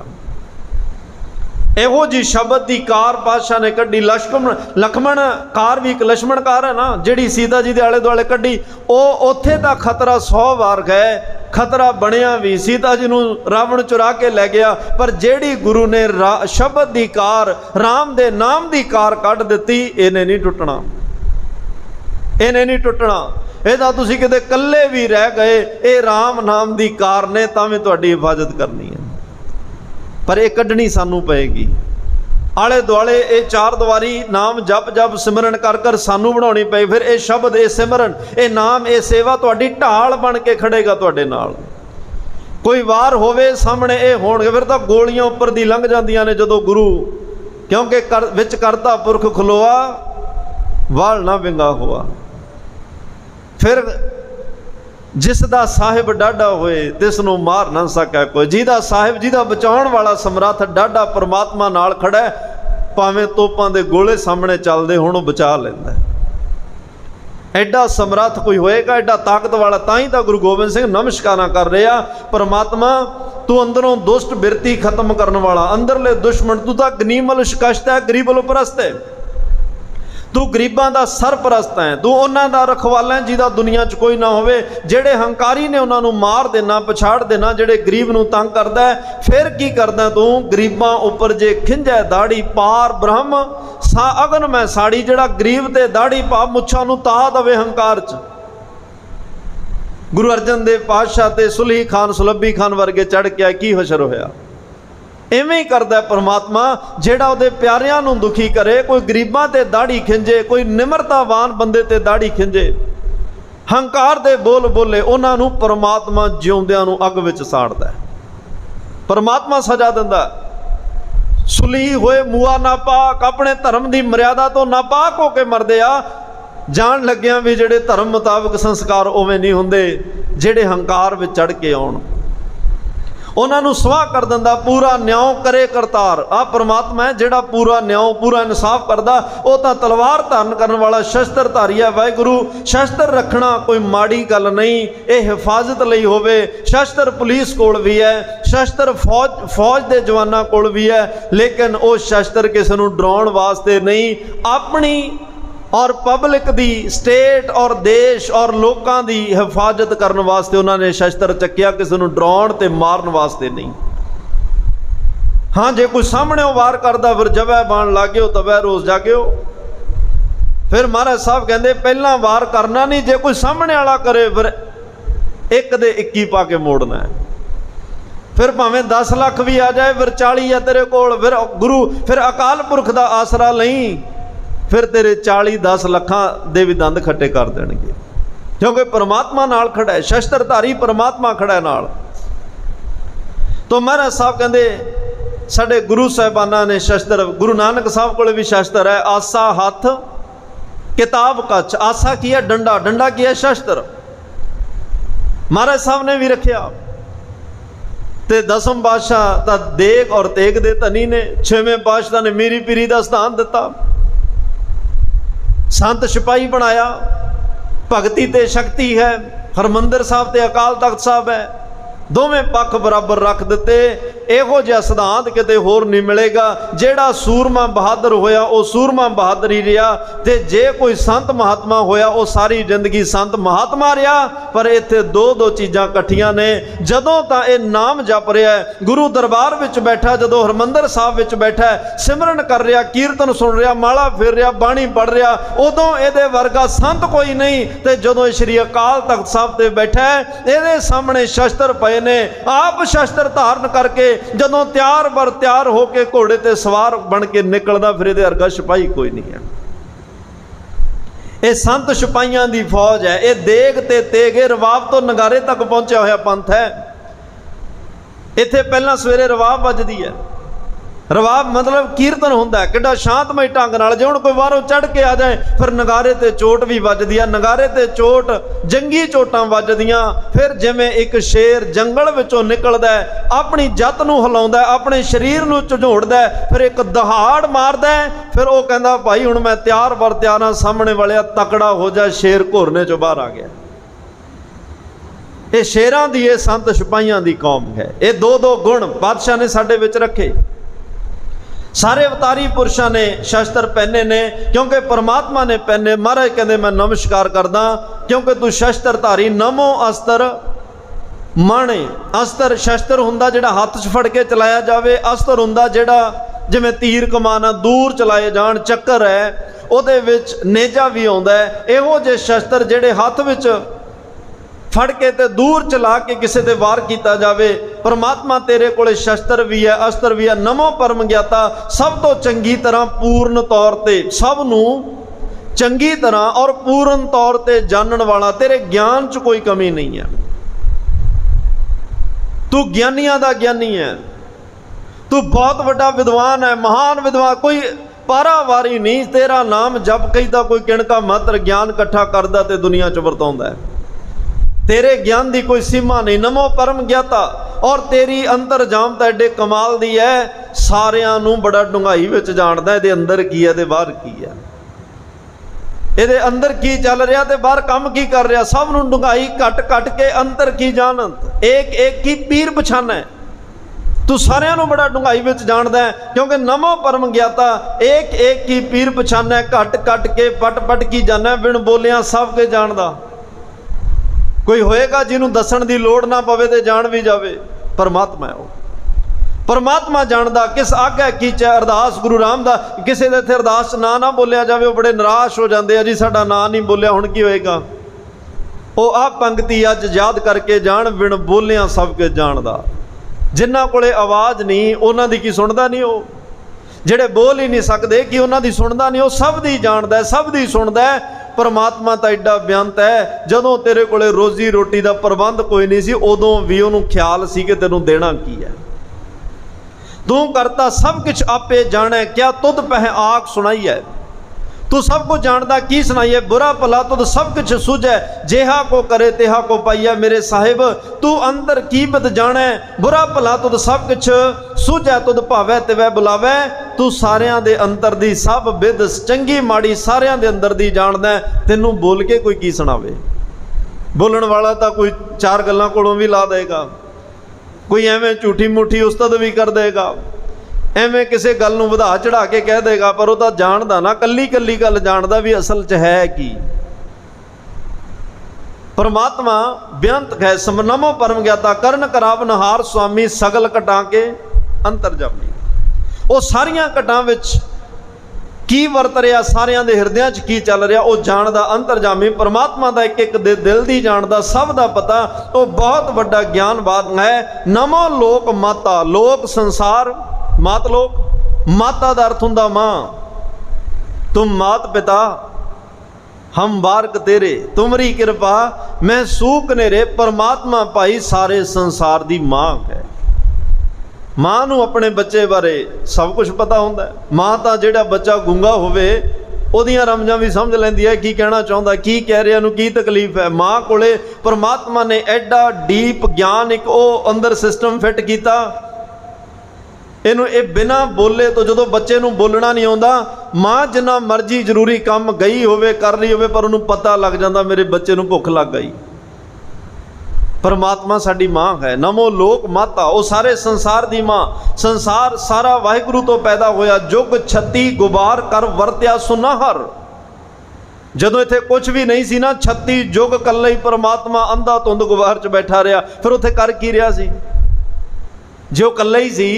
ਇਹੋ ਜੀ ਸ਼ਬਦ ਦੀ ਕਾਰ ਪਾਤਸ਼ਾਹ ਨੇ ਕੱਢੀ। ਲਖਮਣ ਕਾਰ ਵੀ ਇੱਕ ਲਛਮਣ ਕਾਰ ਹੈ ਨਾ, ਜਿਹੜੀ ਸੀਤਾ ਜੀ ਦੇ ਆਲੇ ਦੁਆਲੇ ਕੱਢੀ। ਉਹ ਉੱਥੇ ਤਾਂ ਖਤਰਾ 100 ਵਾਰ ਗਏ, ਖਤਰਾ ਬਣਿਆ ਵੀ, ਸੀਤਾ ਜੀ ਨੂੰ ਰਾਵਣ ਚੁਰਾ ਕੇ ਲੈ ਗਿਆ। ਪਰ ਜਿਹੜੀ ਗੁਰੂ ਨੇ ਸ਼ਬਦ ਦੀ ਕਾਰ, ਰਾਮ ਦੇ ਨਾਮ ਦੀ ਕਾਰ ਕੱਢ ਦਿੱਤੀ, ਇਹਨੇ ਨਹੀਂ ਟੁੱਟਣਾ, ਇਹਨੇ ਨਹੀਂ ਟੁੱਟਣਾ। ਇਹਦਾ ਤੁਸੀਂ ਕਿਤੇ ਇਕੱਲੇ ਵੀ ਰਹਿ ਗਏ, ਇਹ ਰਾਮ ਨਾਮ ਦੀ ਕਾਰ ਨੇ ਤਾਂ ਵੀ ਤੁਹਾਡੀ ਹਿਫਾਜ਼ਤ ਕਰਨੀ ਹੈ। ਪਰ ਇਹ ਕੱਢਣੀ ਸਾਨੂੰ ਪਏਗੀ। ਆਲੇ ਦੁਆਲੇ ਇਹ ਚਾਰ ਦੀਵਾਰੀ ਨਾਮ ਜਪ ਸਿਮਰਨ ਕਰ ਸਾਨੂੰ ਬਣਾਉਣੀ ਪਏ। ਫਿਰ ਇਹ ਸ਼ਬਦ, ਇਹ ਸਿਮਰਨ, ਇਹ ਨਾਮ, ਇਹ ਸੇਵਾ ਤੁਹਾਡੀ ਢਾਲ ਬਣ ਕੇ ਖੜੇਗਾ ਤੁਹਾਡੇ ਨਾਲ। ਕੋਈ ਵਾਰ ਹੋਵੇ ਸਾਹਮਣੇ ਇਹ ਹੋਣਗੇ, ਫਿਰ ਤਾਂ ਗੋਲੀਆਂ ਉੱਪਰ ਦੀ ਲੰਘ ਜਾਂਦੀਆਂ ਨੇ ਜਦੋਂ ਗੁਰੂ, ਕਿਉਂਕਿ ਵਿੱਚ ਕਰਤਾ ਪੁਰਖ ਖਲੋਆ, ਵਾਲ ਨਾ ਵਿੰਗਾ ਹੋਆ। ਫਿਰ ਜਿਸ ਦਾ ਸਾਹਿਬ ਡਾਢਾ ਹੋਏ, ਤਿਸ ਨੂੰ ਮਾਰ ਨਾ ਸਕੈ ਕੋਈ। ਜਿਹਦਾ ਸਾਹਿਬ, ਜਿਹਦਾ ਬਚਾਉਣ ਵਾਲਾ ਸਮਰੱਥ ਡਾਢਾ ਪਰਮਾਤਮਾ ਨਾਲ ਖੜਾ, ਭਾਵੇਂ ਤੋਪਾਂ ਦੇ ਗੋਲੇ ਸਾਹਮਣੇ ਚੱਲਦੇ ਹੁਣ, ਉਹ ਬਚਾ ਲੈਂਦਾ। ਐਡਾ ਸਮਰੱਥ ਕੋਈ ਹੋਏਗਾ, ਐਡਾ ਤਾਕਤ ਵਾਲਾ। ਤਾਂ ਹੀ ਤਾਂ ਗੁਰੂ ਗੋਬਿੰਦ ਸਿੰਘ ਨਮਸਕਾਰਾਂ ਕਰ ਰਿਹਾ, ਪਰਮਾਤਮਾ तू अंदरों दुष्ट बिरती खत्म करने वाला, अंदरले दुश्मन, तू तो गनीम वल शिकस्त है, गरीब वल परस्त है, तू गरीबां दा सरपरस्त है, तू उन्हां दा रखवाला है जिहदा दुनिया च कोई ना होवे। जेड़े हंकारी ने उन्हां नूं मार देना, पछाड़ देना, जेड़े गरीब नूं तंग करदा है। फिर की करदा तू? गरीबां उपर जे खिंजै दाड़ी, पार ब्रह्म सा अगन मैं साड़ी। जेड़ा गरीब ते दाड़ी पा मुच्छां नूं ता दवे हंकार च। गुरु अर्जन देव पातशाह ते सुलही खान, सुलभी खान वर्गे चढ़ के की हशर होया। इवें ही करदा परमात्मा, जेड़ा उहदे प्यारियां नूं दुखी करे। कोई गरीबां ते दाड़ी खिंजे, कोई निमरतावान बंदे ते दाड़ी खिंजे, हंकार दे बोल बोले, उन्हां नूं परमात्मा जिउंदियां नूं अग विच साड़दा है। परमात्मा सजा दिंदा। सुलही होए मूआ नापाक, अपने धर्म की मर्यादा तो नापाक होके मरदे आ। जान लग्या भी जेड़े धर्म मुताबिक संस्कार उवें नहीं हुंदे, जेड़े हंकार विच चढ़ के आउण, उन्होंने सुआह कर दिंदा। पूरा न्याय करे करतार। आ परमात्मा है जेड़ा पूरा न्याय, पूरा इंसाफ करदा। वो तो तलवार धारण करने वाला शस्त्रधारी है। वाहिगुरु, शस्त्र रखना कोई माड़ी गल नहीं, ये हिफाजत लई होवे। शस्त्र पुलिस कोल भी है, शस्त्र फौज के जवानों कोल भी है, लेकिन वो शस्त्र किसी नूं डराउण वास्ते नहीं, अपनी और पब्लिक दी, स्टेट और देश और लोगों की हिफाजत करने वास्ते उन्होंने शस्त्र चक्या, किसी को डराउण ते मारन वास्ते नहीं। हाँ, जे कोई सामने वार करता फिर जबै बाण लाग्यो तबै रोज जाग्यो। फिर महाराज साहब कहते पहला वार करना नहीं, जे कोई सामने वाला करे फिर एक दे 21 पा के मोड़ना है। फिर भावें 10 लाख भी आ जाए, फिर 40 है तेरे कोल, फिर गुरु, फिर अकाल पुरख का आसरा लई, फिर तेरे 40-10 लखां दे भी दंद खट्टे कर देणगे, क्योंकि परमात्मा नाल खड़ा है। शस्त्रधारी परमात्मा खड़ा है नाल। तो महाराज साहब कहते साडे गुरु साहिबाना ने शस्त्र, गुरु नानक साहब कोल भी शस्त्र है। आसा हथ, किताब कच। आसा की है? डंडा। डंडा की है? शस्त्र। महाराज साहब ने भी रखिया। ते 10वें पातशाह दा देग और तेग दे धनी ने, 6वें पातशाह ने मीरी पीरी का स्थान दिता, संत सिपाही बनाया। भगती ते शक्ति है। हरमंदिर साहब ते अकाल तख्त साहब है, दोवें पक्ष बराबर रख दिते। इहो जिहा सिद्धांत किते होर नहीं मिलेगा। जेड़ा सूरमा बहादुर होया वो सूरमा बहादुर ही रहा, ते जे कोई संत महात्मा होया वो सारी जिंदगी संत महात्मा रहा। पर इत्थे दो चीज़ां इकट्ठियां ने। जदों तां ये नाम जप रहा है, गुरु दरबार विच बैठा, जदों हरमंदिर साहब विच बैठा है, सिमरन कर रहा, कीर्तन सुन रहा, माला फेर रहा, बाणी पढ़ रहा, उदों इहदे वर्गा संत कोई नहीं। ते जदों श्री अकाल तख्त साहब ते बैठा है, इहदे सामने शस्त्र पए ने, आप शस्त्र धारण करके जदों तैयार बर तैयार होके घोड़े ते सवार बन के निकलदा, फिर इहदे वर्गा सिपाही कोई नहीं है। ये संत सिपाहियां दी फौज है। ये देग ते तेग, रवाब तो नगारे तक पहुंचा होया पंथ है। इत्थे पहला सवेरे रवाब वजदी है। रवाब मतलब कीर्तन होंदा है, किड्डा शांतमई ढंग नाल। जे हुण कोई बाहरों चढ़ के आ जाए, फिर नगारे ते चोट भी वजदी है। नगारे ते चोट, जंगी चोटां वजदियां। फिर जिवें एक शेर जंगल विचों निकलदा है, अपनी जत नूं हिलाउंदा है, अपने शरीर नूं झुझोड़दा है, फिर एक दहाड़ मारदा है, फिर वो कहंदा भाई हुण मैं तैयार बर तैयार हां, सामने वालिया तकड़ा हो जा, शेर घोरने चों बाहर आ गया। ये शेरां दी, ये संत सिपाहियां दी कौम है। ये दो गुण बादशाह ने साडे विच रखे। सारे अवतारी पुरुषों ने शस्त्र पहने ने, क्योंकि परमात्मा ने पहने। महाराज कहते मैं नमस्कार करदा, क्योंकि तू शस्त्रधारी। नमो अस्त्र माणे। अस्त्र शस्त्र हुंदा जिहड़ा हत्थ 'च फड़ के चलाया जावे। अस्त्र हुंदा जिहड़ा जिवें तीर कमाना दूर चलाए जाण। चक्कर है उहदे विच नेजा भी आउंदा है। इहो जे शस्त्र जिहड़े हत्थ विच फड़ के ते दूर चला के किसी ते वार किया जाए। परमात्मा तेरे कोले शस्त्र भी है, अस्त्र भी है। नमो परम ज्ञाता, सब तो चंगी तरह पूर्ण तौर ते सब नूं चंगी तरह और पूर्ण तौर ते जानन वाला। तेरे ज्ञान च कोई कमी नहीं है। तू ज्ञानियां दा ज्ञानी है। तू बहुत बड़ा विद्वान है, महान विद्वान। कोई पारावारी नहीं। तेरा नाम जप कईदा कोई किणका मात्र ज्ञान इकट्ठा करदा ते दुनिया च वरताउंदा है। तेरे ज्ञान की कोई सीमा नहीं। नमो परम ज्ञाता। और तेरी अंतरजाम तो एडे कमाल दी है, सारियां नूं बड़ा डूंघाई विच जानदा। इहदे अंदर की है, इहदे बाहर की है, इहदे अंदर की चल रहा ते बाहर काम की कर रहा। सब नूं डूंघाई कट कट के अंदर की जानत। एक एक की पीर पछाना है। तू सारिਆਂ ਨੂੰ बड़ा डूंघाई ਵਿੱਚ ਜਾਣਦਾ है, क्योंकि नमो परम ज्ञाता एक एक की पीर पछाना, घट घट के पट पट की जाना, बिन बोलिया सब के जानदा। कोई होएगा जिन्हों दसन की लोड़ ना पवे ते जान भी जावे, परमात्मा है वो। परमात्मा जानदा किस आगे की च अरदास गुरु रामदास किसी दे इत्थे अरदास ना ना बोलिया जावे, वो बड़े निराश हो जाते हैं, जी साडा ना नहीं बोलिया हुण की होएगा। वो आ पंक्ति अज याद करके जान, बिन बोलिया सब के जानदा। जिन्हां कोले आवाज़ नहीं उन्हां दी की सुनदा नहीं, वो ਜਿਹੜੇ बोल ही नहीं सकते कि उन्हां दी सुनदा नहीं, वो सब दी जानदा है, सब दी सुनदा है। परमात्मा तो एडा बेअंत है, जदों तेरे कोले रोजी रोटी का प्रबंध कोई नहीं सी, उदों भी उन्होंने ख्याल सी कि तैनूं देना की है। तू करता सब कुछ आपे जाने, क्या तुद पह आख सुनाई है। तू सब कुछ जानदा की सुनाइए, बुरा भला तुद सब कुछ सूझे, जेहा को करे तेहा को पाइया। मेरे साहिब तू अंदर की बद जाने, बुरा भला तुद सब कुछ सूझे, तुद भावे तिवै बुलावे। तू सारियां दे अंतर दी सब बिद, चंगी माड़ी सारियां दे अंदर दी जानदा। तैनूं बोल के कोई की सुनावे। बोलण वाला तो कोई चार गल्लां कोलों भी ला देगा, कोई एवें झूठी मूठी उस्ताद भी कर देगा, एवें किसी गल नूं वधा चढ़ा के कह देगा, पर वो तो जानदा ना, कल्ली कल्ली गल जानदा भी असल च है की। परमात्मा बेअंत है, समनमो परम ज्ञाता, करण करावन हार स्वामी, सगल घटां के अंतरजामी। वो सारियां घटां विच की वरत रहा, सारियां दे हिरदियां च की चल रहा, वो जानदा अंतरजामी। परमात्मा दा एक एक दे दिल दी जानदा, सब दा पता, वो बहुत बड़ा ज्ञानवाद है। नमो लोक माता, लोक संसार, मात लोक, माता दा अर्थ हुंदा मां। तुम मात पिता हम बारक तेरे, तुमरी कृपा मैं सूख नेरे। परमात्मा भाई सारे संसार दी मां है। मां नूं अपने बच्चे बारे सब कुछ पता हुंदा है। मां तां जिहड़ा बच्चा गूंगा होवे ओदियां रमजां भी समझ लैंदी है, की कहना चाहुंदा, की कह रिहा, नूं की तकलीफ है। मां कोले परमात्मा ने एडा डीप ज्ञान एक ओ अंदर सिस्टम फिट कीता, इनू ये बिना बोले तो जो बच्चे नूं बोलना नहीं आता, माँ जिन्ना मर्जी जरूरी काम गई होवे कर रही होवे, पर उन्होंने पता लग जाता मेरे बच्चे नूं भुख लग गई। परमात्मा साडी माँ है। नमो लोक माता, वो सारे संसार दी माँ। संसार सारा वाहिगुरु तो पैदा होया, जुग 36 गुबार कर वरत्या सुनाहर। जदों इत्थे कुछ भी नहीं सी ना, 36 जुग कल्ला ही परमात्मा अंधा धुंध गुबार च बैठा रहा, फिर उत्थे कर की रहा सी। जो कल्ला ही सी,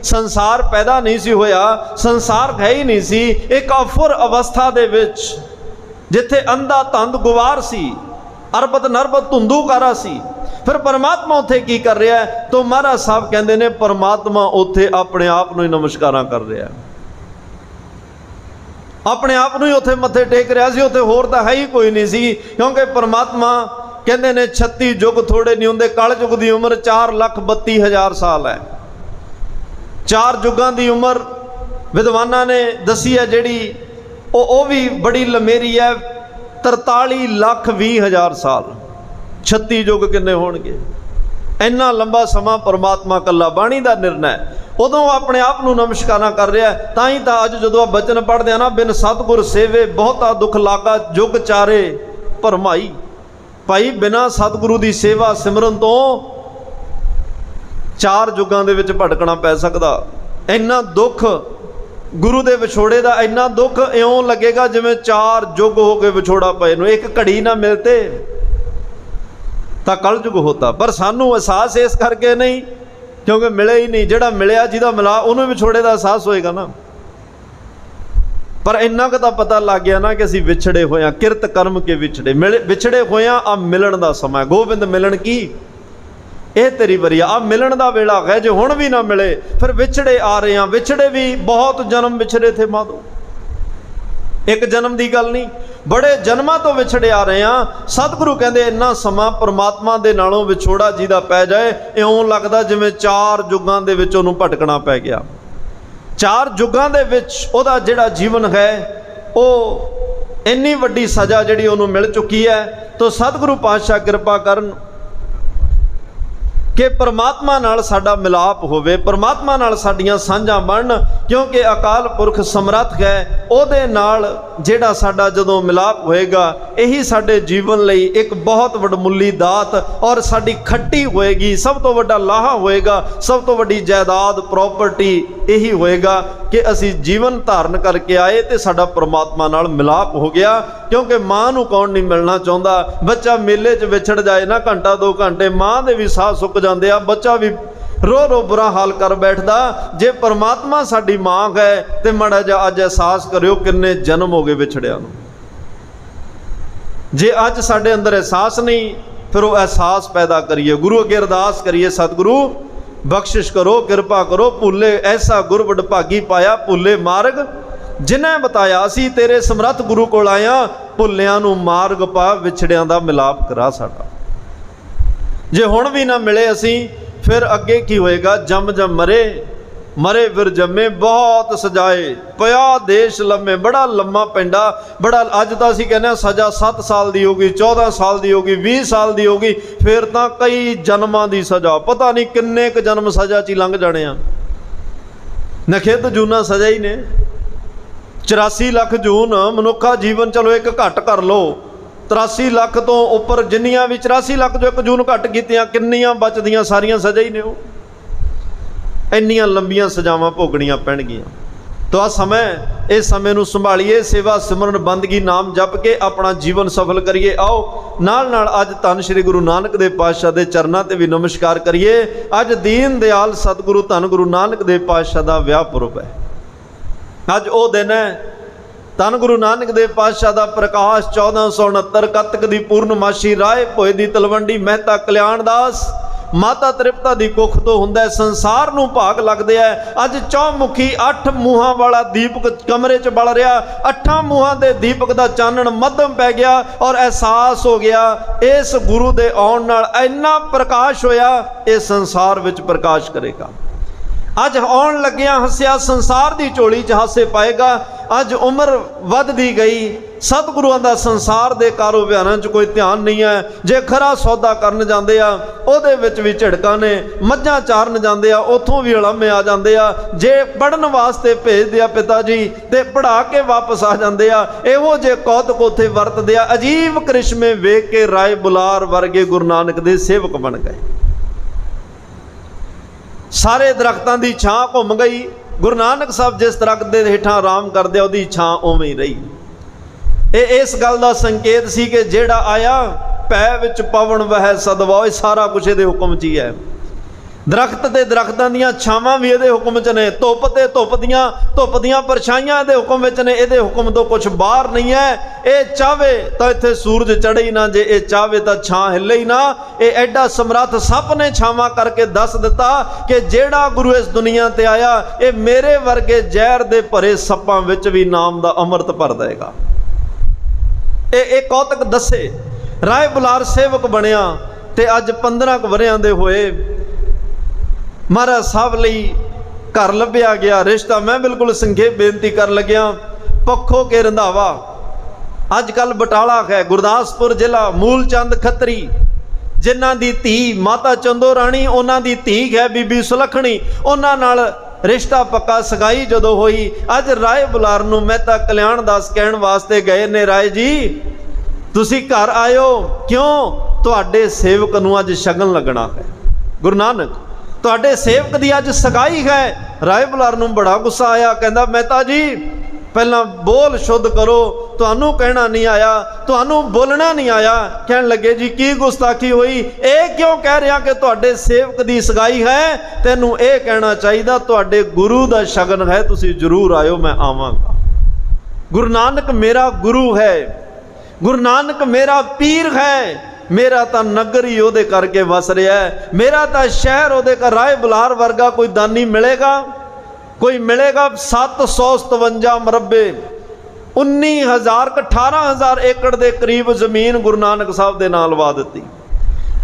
संसार पैदा नहीं सी होया, संसार है ही नहीं सी। एक अफुर अवस्था दे विच जिथे अंधा धुंध गुवार सी, अरबत नरबत धुंधूकारा सी, फिर परमात्मा उत्थे की कर रहा है। तो महाराज साहब कहते ने परमात्मा उत्थे अपने आप नूं ही नमस्कारां कर रहा है, अपने आप नूं ही उत्थे मत्थे टेक रहा सी। उत्थे होर तां है ही कोई नहीं सी, क्योंकि परमात्मा कहते ने 36 युग थोड़े नहीं होंगे। कल युग की उम्र 4,32,000 साल है। 4 युगों की उम्र विद्वाना ने दसी है जिहड़ी, वो भी बड़ी लमेरी है, 43,20,000 साल। 36 युग किन्ने होणगे? इन्ना लंबा समा परमात्मा कल्ला, बाणी का निर्णय। उदों अपने आप नूं नमस्कारा कर रहा है। तां ही तां अज जदों बचन पढ़दे आ ना, बिन सतगुर सेवे बहुता दुख लागा, जुग चारे भरमाई। भाई बिना सतगुरु की सेवा सिमरन तो 4 युगों के विच भटकना पै सकदा। इन्ना दुख गुरु के विछोड़े का, इन्ना दुख इउं लगेगा जिवें 4 युग हो गए विछोड़ा पए नूं। एक घड़ी ना मिलते तो कल युग होता, पर सानू एहसास इस करके नहीं, क्योंकि मिले ही नहीं। जिहड़ा मिलिया, जिहदा मिला, उन्होंने विछोड़े का एहसास होएगा ना। पर इन्ना का पता लग गया ना कि असीं विछड़े होया, किरत कर्म के विछड़े, विछड़े होया। आ मिलन का समय, गोबिंद मिलन की ये तेरी वरी, आ मिलन का वेला है। जो हुण भी ना मिले, फिर विछड़े आ रहे हैं। विछड़े भी बहुत जन्म विछड़े थे माधो, एक जन्म की गल नहीं, बड़े जन्मां तो विछड़े आ रहे हैं। सतगुरु कहते इन्ना समा परमात्मा दे नालों विछोड़ा जिहदा पै जाए, इउं लगदा जिवें 4 युगां दे विच उहनूं भटकना पै गया। 4 युगां दे विच उहदा जिहड़ा जीवन है, वो इन्नी वड्डी सज़ा जिहड़ी उहनूं मिल चुकी है। तो सतगुरु पातशाह कृपा करन, कि परमात्मा नाल साडा मिलाप होवे, परमात्मा नाल साडियां सांझां बनन, क्योंकि अकाल पुरख समर्थ है। उहदे नाल जिहड़ा साडा जदों मिलाप होएगा, यही साडे जीवन लई एक बहुत वडमुल्ली दात और साडी खट्टी होएगी। सब तो वड्डा लाहा होएगा, सब तो वड्डी जायदाद प्रॉपर्टी यही होएगा कि असी जीवन धारण करके आए तो साडा परमात्मा नाल मिलाप हो गया। क्योंकि माँ नूं कौन नहीं मिलना चाहुंदा। बच्चा मेले च विछड़ जाए ना घंटा 2 घंटे, माँ दे भी साह सुक जाते आ, बच्चा भी रो रो बुरा हाल कर बैठदा। जे परमात्मा साडी मां है तो माड़ा जा अज एहसास करियो किन्ने जन्म हो गए विछड़िया नूं। जे अज साडे अंदर एहसास नहीं, फिर वो एहसास पैदा करिए, गुरु अगे अरदास करिए, सतगुरु बख्शिश करो, कृपा करो। भुले ऐसा गुर वडभागी पाया, भुले मार्ग जिन्हें बताया। असी तेरे समर्थ गुरु कोल आया, भुलियां नूं मार्ग पा, विछड़ियां दा मिलाप करा साडा। जे हुण भी ना मिले असी, फिर अगे की होएगा? जम जम मरे, मरे फिर जमे, बहुत सजाए पया देश लम्मे। बड़ा लम्मा पेंडा, बड़ा अज तो असी कहने सजा 7 साल की होगी, 14 साल की होगी, 20 साल की होगी, फिर तो कई जन्मां की सजा, पता नहीं किन्ने क जन्म सजा च लंघ जाने आ। नखित जूना सजा ही ने 84 लाख जून मनुखा जीवन, चलो एक घट कर लो, 83 लाख तो उपर जिन्नियां भी 84 लाख जो एक जून घट कीतियां, किन्नियां बचदियां? सारियां सजा ही ने। वो इन्नियां लंबियां सजावां भोगणियां पैणगियां। तो आ समय, इस समय नूं संभालीए, सेवा सिमरन बंदगी नाम जप के अपना जीवन सफल करिए। आओ नाल नाल अज धन श्री गुरु नानक देव पातशाह दे चरनां ते भी नमस्कार करिए। अज दीन दयाल सतगुरु धन गुरु नानक देव पातशाह दा विआह पुरब है। अज वो दिन है धन गुरु नानक देव पातशाह का प्रकाश 1469 कतक की पूर्णमाशी। राय भोए की तलवंडी मेहता कल्याण दास माता तृप्ता की कुख तो हुंदा संसार नूं भाग लगदे है। अज चौमुखी 8 मूहां वाला दीपक कमरे च बल रहा, 8 मूहां दे दीपक का चानण मध्यम पै गया और एहसास हो गया इस गुरु दे आउण नाल इन्ना प्रकाश होया, इस संसार विच प्रकाश करेगा। अज आउण लग्गिया हसिया संसार की झोली च हासे पाएगा। अज उम्र वधदी गई, सतगुरुआं दा संसार दे कारोबारां च कोई ध्यान नहीं है। जे खरा सौदा करन जांदे आ, ओहदे विच भी झिड़कां ने, मੱਝਾਂ चारन जांदे आ, उत्थों भी उलामे आ जांदे आ। जे पढ़न वास्ते भेजदे आ पिता जी ते पढ़ा के वापस आ जांदे आ। इहो जे कौतक उत्थे वरतदे आ। अजीब करिश्मे वेख के राय बुलार वर्गे गुरु नानक दे सेवक बन गए। सारे दरख्तां दी छां घुम गई। गुरु नानक साहब जिस दरख्त के हेठां आराम करदे उहदी छां उवें ही रही। इस गल का संकेत सी कि जेड़ा आया पै विच पवन वह सदवा, सारा कुछ इहदे हुक्म च ही है। दरख्त ते दरख्तां दीयां छावां भी इहदे हुक्म च ने, धुप ते धुप दीयां परछाइयां इहदे हुक्म विच ने। इहदे हुक्म तो कुछ बाहर नहीं है। ये चाहे तो इत्थे सूरज चढ़े ही ना, जे ये चाहे तो छां हिले ही ना। ये एडा समर्थ सप ने छावां करके दस दिता कि जेड़ा गुरु इस दुनिया ते आया, ये मेरे वर्गे जहर दे भरे सप्पां विच भी नाम दा अमृत भर देगा। ये कौतक दसे। राय बुलार सेवक बनया ते अज 15 वरियां दे होए महाराज साहब लई घर लभ्या गया रिश्ता। मैं बिल्कुल संखेप बेनती कर लग्या, पखो के रंधावा अजकल बटाला है, गुरदासपुर जिला, मूलचंद खत्री जिन्हां दी धी माता चंदो राणी, उन्हां दी धी है बीबी सुलखणी, उन्हां नाल रिश्ता पक्का सगाई जदों होई। अज राय बुलार नूं मेहता कल्याण दास कहण वास्ते गए ने, राय जी तुसी घर आयो, क्यों? तुहाडे सेवक नूं अज शगन लगना है। गुरु नानक तुहाडे सेवक दी अज सगाई है। राय बुलार नूं बड़ा गुस्सा आया, कहंदा मेहता जी पहला बोल शुद्ध करो, तुहानू कहना नहीं आया, तुहानू बोलना नहीं आया। कहन लगे जी की गुस्ताखी हुई, ये क्यों कह रहा कि तुहाडे सेवक दी सगाई है? तैनू ये कहना चाहिए तुहाडे गुरु दा शगन है, तुसी जरूर आयो, मैं आवांगा। गुरु नानक मेरा गुरु है, गुरु नानक मेरा पीर है। मेरा तो नगर ही ओहदे करके वस रहा है, मेरा तो शहर ओहदे का। राय बुलार वर्गा कोई दानी मिलेगा? कोई मिलेगा? 757 मरबे 19,000 18,000 एकड़ के करीब जमीन गुरु नानक साहब के नाल लवा दी।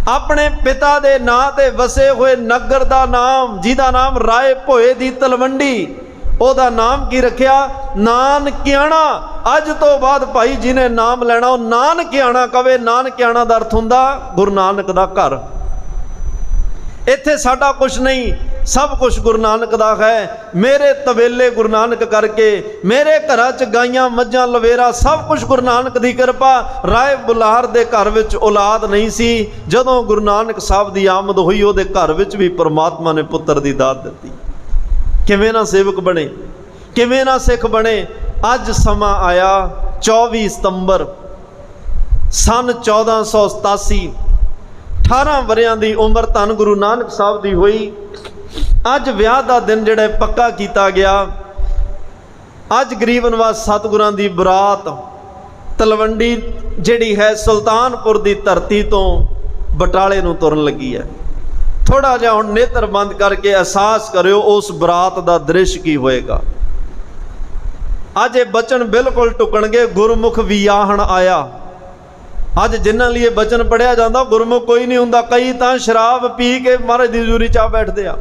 अपने पिता के नां ते वसे हुए नगर का नाम, जिहदा नाम राय भोए दी तलवंडी, ओहदा नाम की रखिया? नानकियाणा। अज तो बाद भाई जिन्हें नाम लेना वो नानकियाणा कवे। नानकियाणा का अर्थ हुंदा गुरु नानक दा घर। इत्थे साडा कुछ नहीं, सब कुछ गुरु नानक दा है। मेरे तवेले गुरु नानक करके, मेरे घर च गाइयां मज्जां लवेरा सब कुछ गुरु नानक दी कृपा। राय बुलार दे घर विच औलाद नहीं सी, जदों गुरु नानक साहब दी आमद हुई उहदे घर विच भी परमात्मा ने पुत्र दी दात दित्ती। किवें ना सेवक बने, किवें ना सिख बने। अज समा आया 24 सितंबर सन 1487, 18 वरियां दी उम्र धन गुरु नानक साहब दी हुई। अज विआह दा दिन जिहड़ा पक्का किया गया। अज गरीब नवाज सतगुरां दी बरात तलवंडी जिहड़ी है सुल्तानपुर दी धरती तो बटाले नूं तुरन लगी है। थोड़ा जिहा हुण नेत्र बंद करके एहसास करियो उस बरात दा दृश्य की होएगा। अज ये बचन बिल्कुल टुकणगे, गुरमुख विआहण आया। अज जिन्हां लिए बचन पढ़िया जाता गुरमुख कोई नहीं हुंदा। कई तां शराब पी के महाराज दी हजूरी च बैठते आ,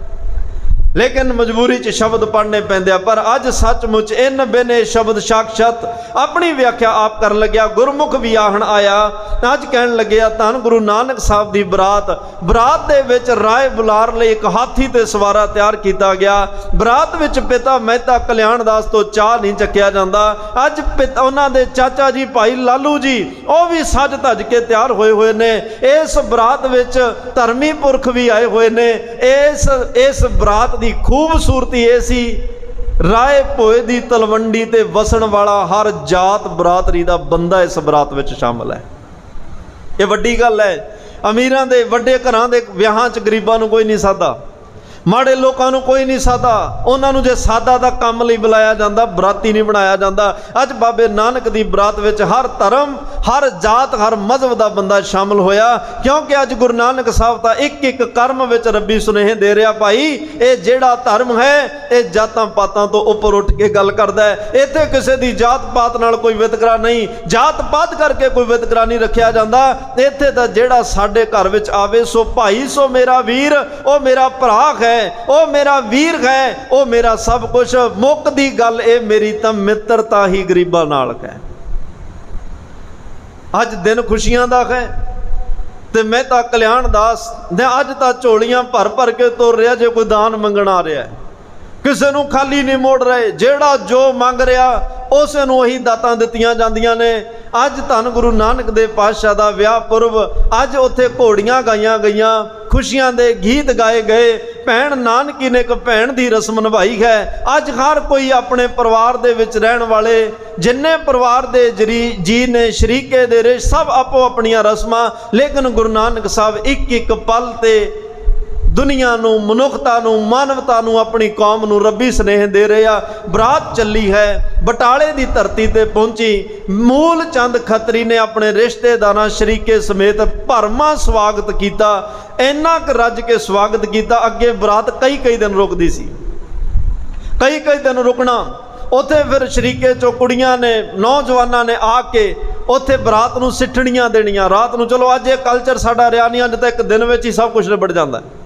लेकिन मजबूरी च शब्द पढ़ने पैंदे। पर अज सचमुच इन बिन शब्द साक्षात अपनी व्याख्या आप कर लग्या। गुरमुख विआहण आया। अज कहन लगे धन गुरु नानक साहब दी बरात। बरात दे विच राय बुलार लई एक हाथी ते सवारा तैयार किया गया। बरात विच पिता मेहता कल्याण दास तो चाह नहीं चक्या जाता। अज पिता उन्हां दे चाचा जी भाई लालू जी वह भी सज धज के तैयार होए हुए ने। इस बरात विच धर्मी पुरख भी आए हुए ने। इस बरात दी खूबसूरती ये सी, राय भोए दी तलवंडी ते वसण वाला हर जात बरादरी दा बंदा इस बरात विच शामिल है। ये वड्डी गल है। अमीरां दे वड्डे घरां दे विआहां च गरीबां नूं कोई नहीं सादा, माड़े लोगों को कोई नहीं सादा। उन्होंने जे सादा दा काम लई बुलाया जाता, बराती नहीं बनाया जाता। अज बाबे नानक दी बरात विच हर धर्म, हर जात, हर मजहब का बंदा शामिल होया। क्योंकि अज गुरु नानक साहब दा एक एक कर्म विच रब्बी सुनेहे दे रहा, भाई ये जिहड़ा धर्म है ये जातां पातां तो उपर उठ के गल करदा है। इत्थे किसी दी जात पात नाल कोई वितकरा नहीं, जात पात करके कोई वितकरा नहीं रखिया जाता। इत्थे दा जिहड़ा साडे घर विच आवे सो भाई, सो मेरा वीर, ओ मेरा भरा है, ओ मेरा वीर है, ओ मेरा सब कुछ। मुक दी गल ए मेरी तां मित्रता ही गरीबां नाल है। अज दिन खुशियां दा है ते मैं तां कल्याण दास ने अज तां झोलियां भर भर के तुर रहा। जे कोई दान मंगण आ रहा है, किसी नूं खाली नहीं मोड़ रहे। जेड़ा जो मंग रहा उस नूं ही दातां दित्तियां जांदियां ने। अज धन गुरु नानक देव पातशाह दा विआह पुरब। अज उत्थे घोड़ियां गाइयां गईयां, खुशियां दे गीत गाए गए। भैण नानकी ने एक भैण दी रस्म निभाई है। अज हर कोई अपने परिवार दे विच रहण वाले जिन्ने परिवार दे जी ने शरीके दे रहे सब आपो अपनियां रस्मां। लेकिन गुरु नानक साहब एक एक पल ते दुनिया नूं, मनुखता नूं, मानवता नूं, अपनी कौम नूं रब्बी स्नेह दे रहे आ। बरात चली है, बटाले दी धरती ते पहुंची। मूल चंद खत्री ने अपने रिश्तेदारां शरीके समेत भरमा स्वागत किया। इन्ना क रज के स्वागत किया। अगे बरात कई कई दिन रुकदी सी, कई कई दिन रुकना। उत्थे फिर शरीके चो कुड़ियां ने, नौजवानों ने आके उत्थे बरात नूं सिठणियां देणियां। रात नूं चलो अज ये कल्चर साडा रिहा नहीं, अज तां एक दिन विच ही सब कुछ निबड़ जांदा है।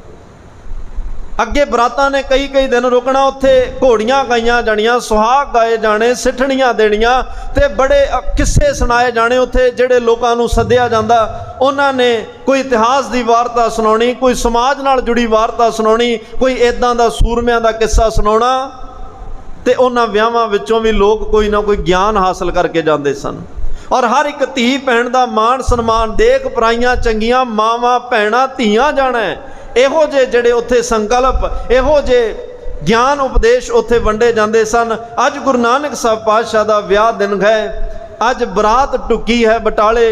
अगे बरातां ने कई कई दिन रुकना। उत्थे घोड़ियां गाइयां जाणियां, सुहाग गाए जाने, सिठणियां देणियां ते बड़े किस्से सुनाए जाने। उत्थे जिहड़े लोकां नूं सद्दिया जांदा उन्हां ने कोई इतिहास की वारता सुनाउणी, कोई समाज नाल जुड़ी वारता सुनाउणी, कोई इदां दा सूरमियां दा किस्सा सुनाउणा। ते उन्हां विआहां विचों भी लोग कोई ना कोई ज्ञान हासिल करके जांदे सन। और हर एक धी भैण दा मान सन्मान देख पराइयां चंगियां मावां भैणां धीआं जाना है। इहो जे जिहड़े उत्थे संकल्प, इहो जे ज्ञान उपदेश उत्थे वंडे जांदे सन। अज गुरु नानक साहब पातशाह दा विआह दिन है। अज बरात टुकी है बटाले।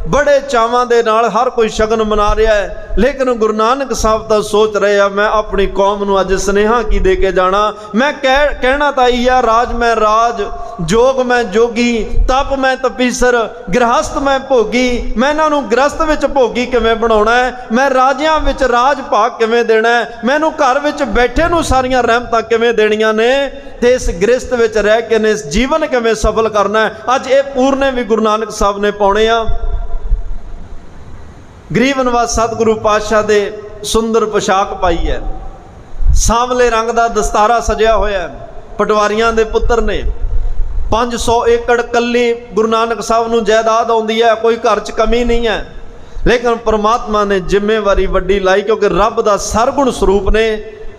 बड़े चावां दे नाल हर कोई शगन मना रहा है। लेकिन गुरु नानक साहब तो सोच रहे हैं मैं अपनी कौम नूं अज स्नेहा की दे के जाना। मैं कहना तो इह राज मैं राज, जोग मैं जोगी, तप मैं तपीसर, गृहस्थ मैं भोगी। मैं इन्हां नूं गृहस्थ विच भोगी किवें बनाउणा है, मैं राजियां विच राज भाग किवें देना है, मैनूं घर विच बैठे नूं सारियां रहमतां किवें देणियां ने, ते इस गृहस्थ विच रह के ने इस जीवन किवें सफल करना है। अज ये पूरने भी गुरु नानक साहब ने पाउणे आ। गरीब नवाज सतगुरु पातशाह दे सुंदर पोशाक पाई है, सांवले रंग का दस्तारा सजिया होया है। पटवारियां दे पुत्र ने 500 एकड़ कल्ली गुरु नानक साहब नूं जायदाद आउंदी है, कोई घर च कमी नहीं है। लेकिन परमात्मा ने जिम्मेवारी वड्डी लाई, क्योंकि रब दा सरगुण स्वरूप ने।